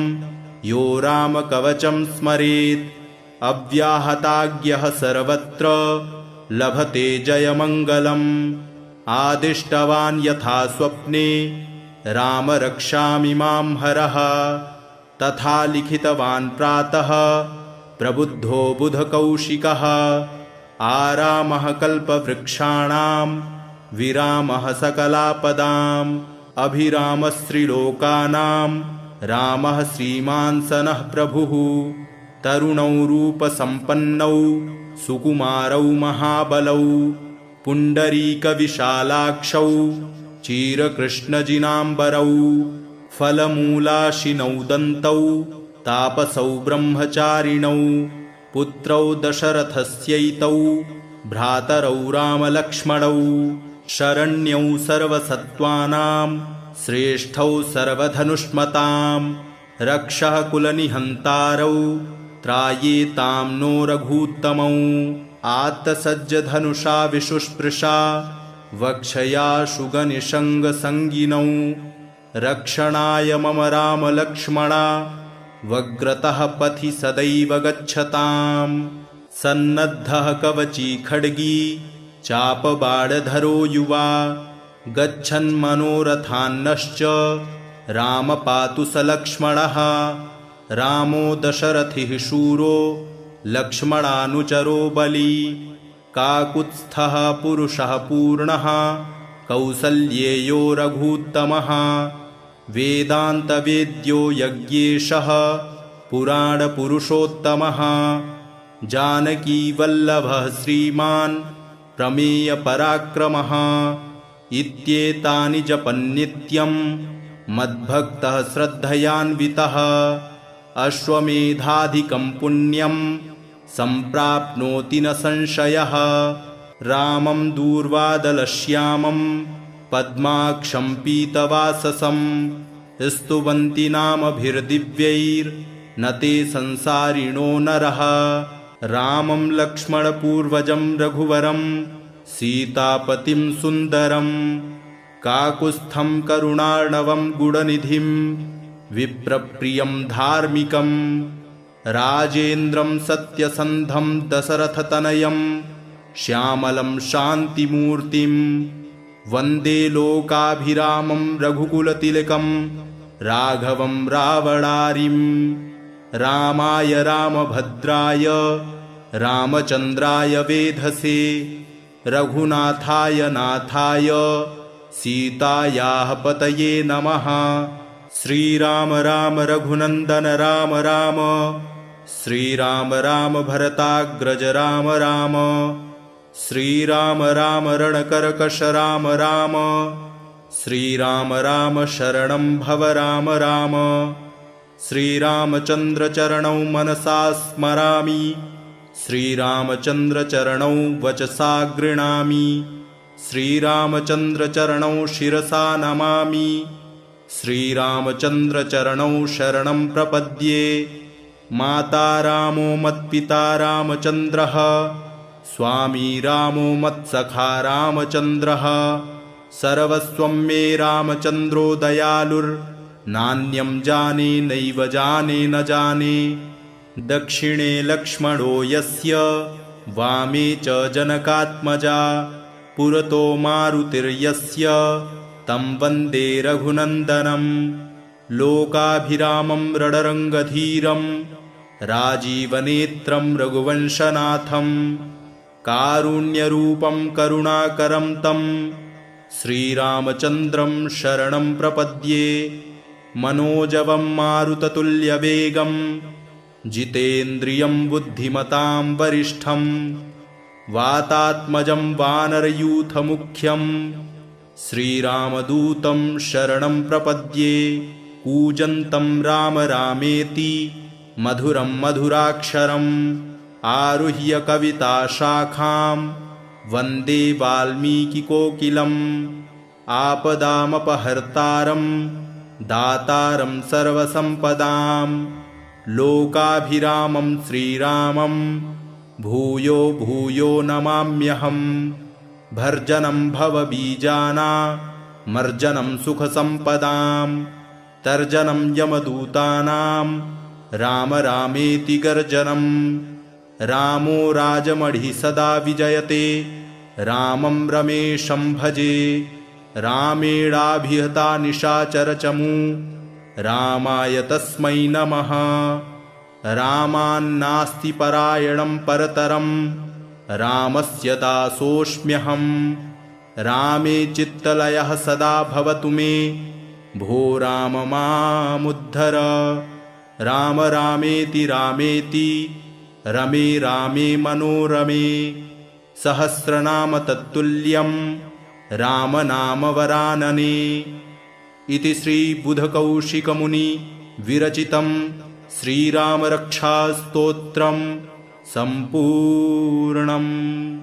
यो रामकवचं स्मरेत् अव्याहताज्ञः सर्वत्र लभते जयमङ्गलम् आदिष्टवान् यथा स्वप्ने राम रक्षामिमां हरः तथा लिखितवान् प्रातः प्रबुद्धो बुधकौशिकः आरामः कल्पवृक्षाणां विरामः सकलापदाम् अभिरामस्त्रिलोकानां रामः श्रीमान् सनः प्रभुः तरुणौ रूपसम्पन्नौ सुकुमारौ महाबलौ पुण्डरीकविशालाक्षौ चीरकृष्णजिनाम्बरौ फलमूलाशिनौ दन्तौ तापसौ ब्रह्मचारिणौ पुत्रौ दशरथस्यैतौ भ्रातरौ रामलक्ष्मणौ शरण्यौ सर्वसत्त्वानां श्रेष्ठौ सर्वधनुष्मतां रक्षः कुलनिहन्तारौ त्रायेतां नो रघूत्तमौ आत्तसज्जधनुषा विशुस्पृशा वक्षया शुगनिषङ्गसङ्गिनौ रक्षणाय मम रामलक्ष्मणा वग्रतः पथि सदैव गच्छताम् सन्नद्धः कवची खड्गी चापबाणधरो युवा गच्छन्मनोरथान्नश्च राम पातु स लक्ष्मणः रामो दशरथिः शूरो लक्ष्मणानुचरो बली काकुत्स्थः पुरुषः पूर्णः कौसल्येयो रघूत्तमः वेदान्तवेद्यो यज्ञेशः पुराणपुरुषोत्तमः जानकीवल्लभः श्रीमान् प्रमेयपराक्रमः इत्येतानि जपन्नित्यं मद्भक्तः श्रद्धयान्वितः अश्वमेधाधिकं पुण्यं सम्प्राप्नोति न संशयः रामं दूर्वादलश्यामं पद्माक्षं पीतवाससं स्तुवन्ति नामभिर्दिव्यैर्न ते संसारिणो नरः रामं लक्ष्मणपूर्वजं रघुवरं सीतापतिं सुन्दरं काकुत्स्थं करुणार्णवं गुणनिधिं विप्रप्रियं धार्मिकं राजेन्द्रं सत्यसन्धं दशरथतनयं श्यामलं शान्तिमूर्तिं वन्दे लोकाभिरामं रघुकुलतिलकं राघवं रावणारिं रामाय रामभद्राय रामचन्द्राय वेधसे रघुनाथाय नाथाय सीतायाः पतये नमः। श्रीराम राम रघुनंदन राम राम, श्रीराम राम भरताग्रज राम राम, श्रीराम राम रणकरकश राम राम, श्रीराम राम शरणं भव राम राम। श्रीरामचंद्र चरणौ मनसा स्मरामि, श्रीरामचंद्र चरणौ वचसा गृह्णामि, श्रीरामचंद्र चरणौ शिरसा नमामि, श्रीरामचंद्र चरणौ शरणं प्रपद्ये। माता रामो मत्पिता रामचंद्रः, स्वामी रामो मत्सखा रामचंद्रः, सर्वस्वं मे रामचंद्रो दयालुर्नान्यं जाने नैव जाने न जाने। दक्षिणे लक्ष्मणो यस्य, वामे च जनकात्मजा, पुरतो मारुतिर्यस्य, तं वन्दे रघुनन्दनं। लोकाभिरामं रणरङ्गधीरं, राजीवनेत्रं रघुवंशनाथं, कारुण्यरूपं करुणाकरं तं श्रीरामचन्द्रं शरणं प्रपद्ये। मनोजवं मारुततुल्यवेगं, जितेन्द्रियं बुद्धिमतां वरिष्ठं, वातात्मजं वानरयूथमुख्यं, श्रीरामदूतं शरणं प्रपद्ये। कूजन्तं राम रामेति मधुरं मधुराक्षरम्, आरुह्य कविताशाखां वन्दे वाल्मीकिकोकिलम्। आपदामपहर्तारं दातारं सर्वसम्पदां, लोकाभिरामं श्रीरामं भूयो भूयो नमाम्यहम्। भर्जनं भवबीजानामर्जनं सुखसम्पदां, तर्जनं यमदूतानां राम रामेति गर्जनं। रामो राजमढ़ि सदा विजयते, रामं रमेशं भजे। रामेणाभिहता निशाचरचमू, रामाय तस्मै नमः। रामान्नास्ति परायणं परतरं, रामस्य दासोऽस्म्यहम्। रामे चित्तलयः सदा भवतु मे, भो राम मामुद्धर। राम रामेति रामेति रमे रामे मनोरमे, सहस्रनाम तत्तुल्यं राम नाम वरानने। इति श्रीबुधकौशिकमुनि विरचितं श्रीरामरक्षास्तोत्रं सम्पूर्णम्।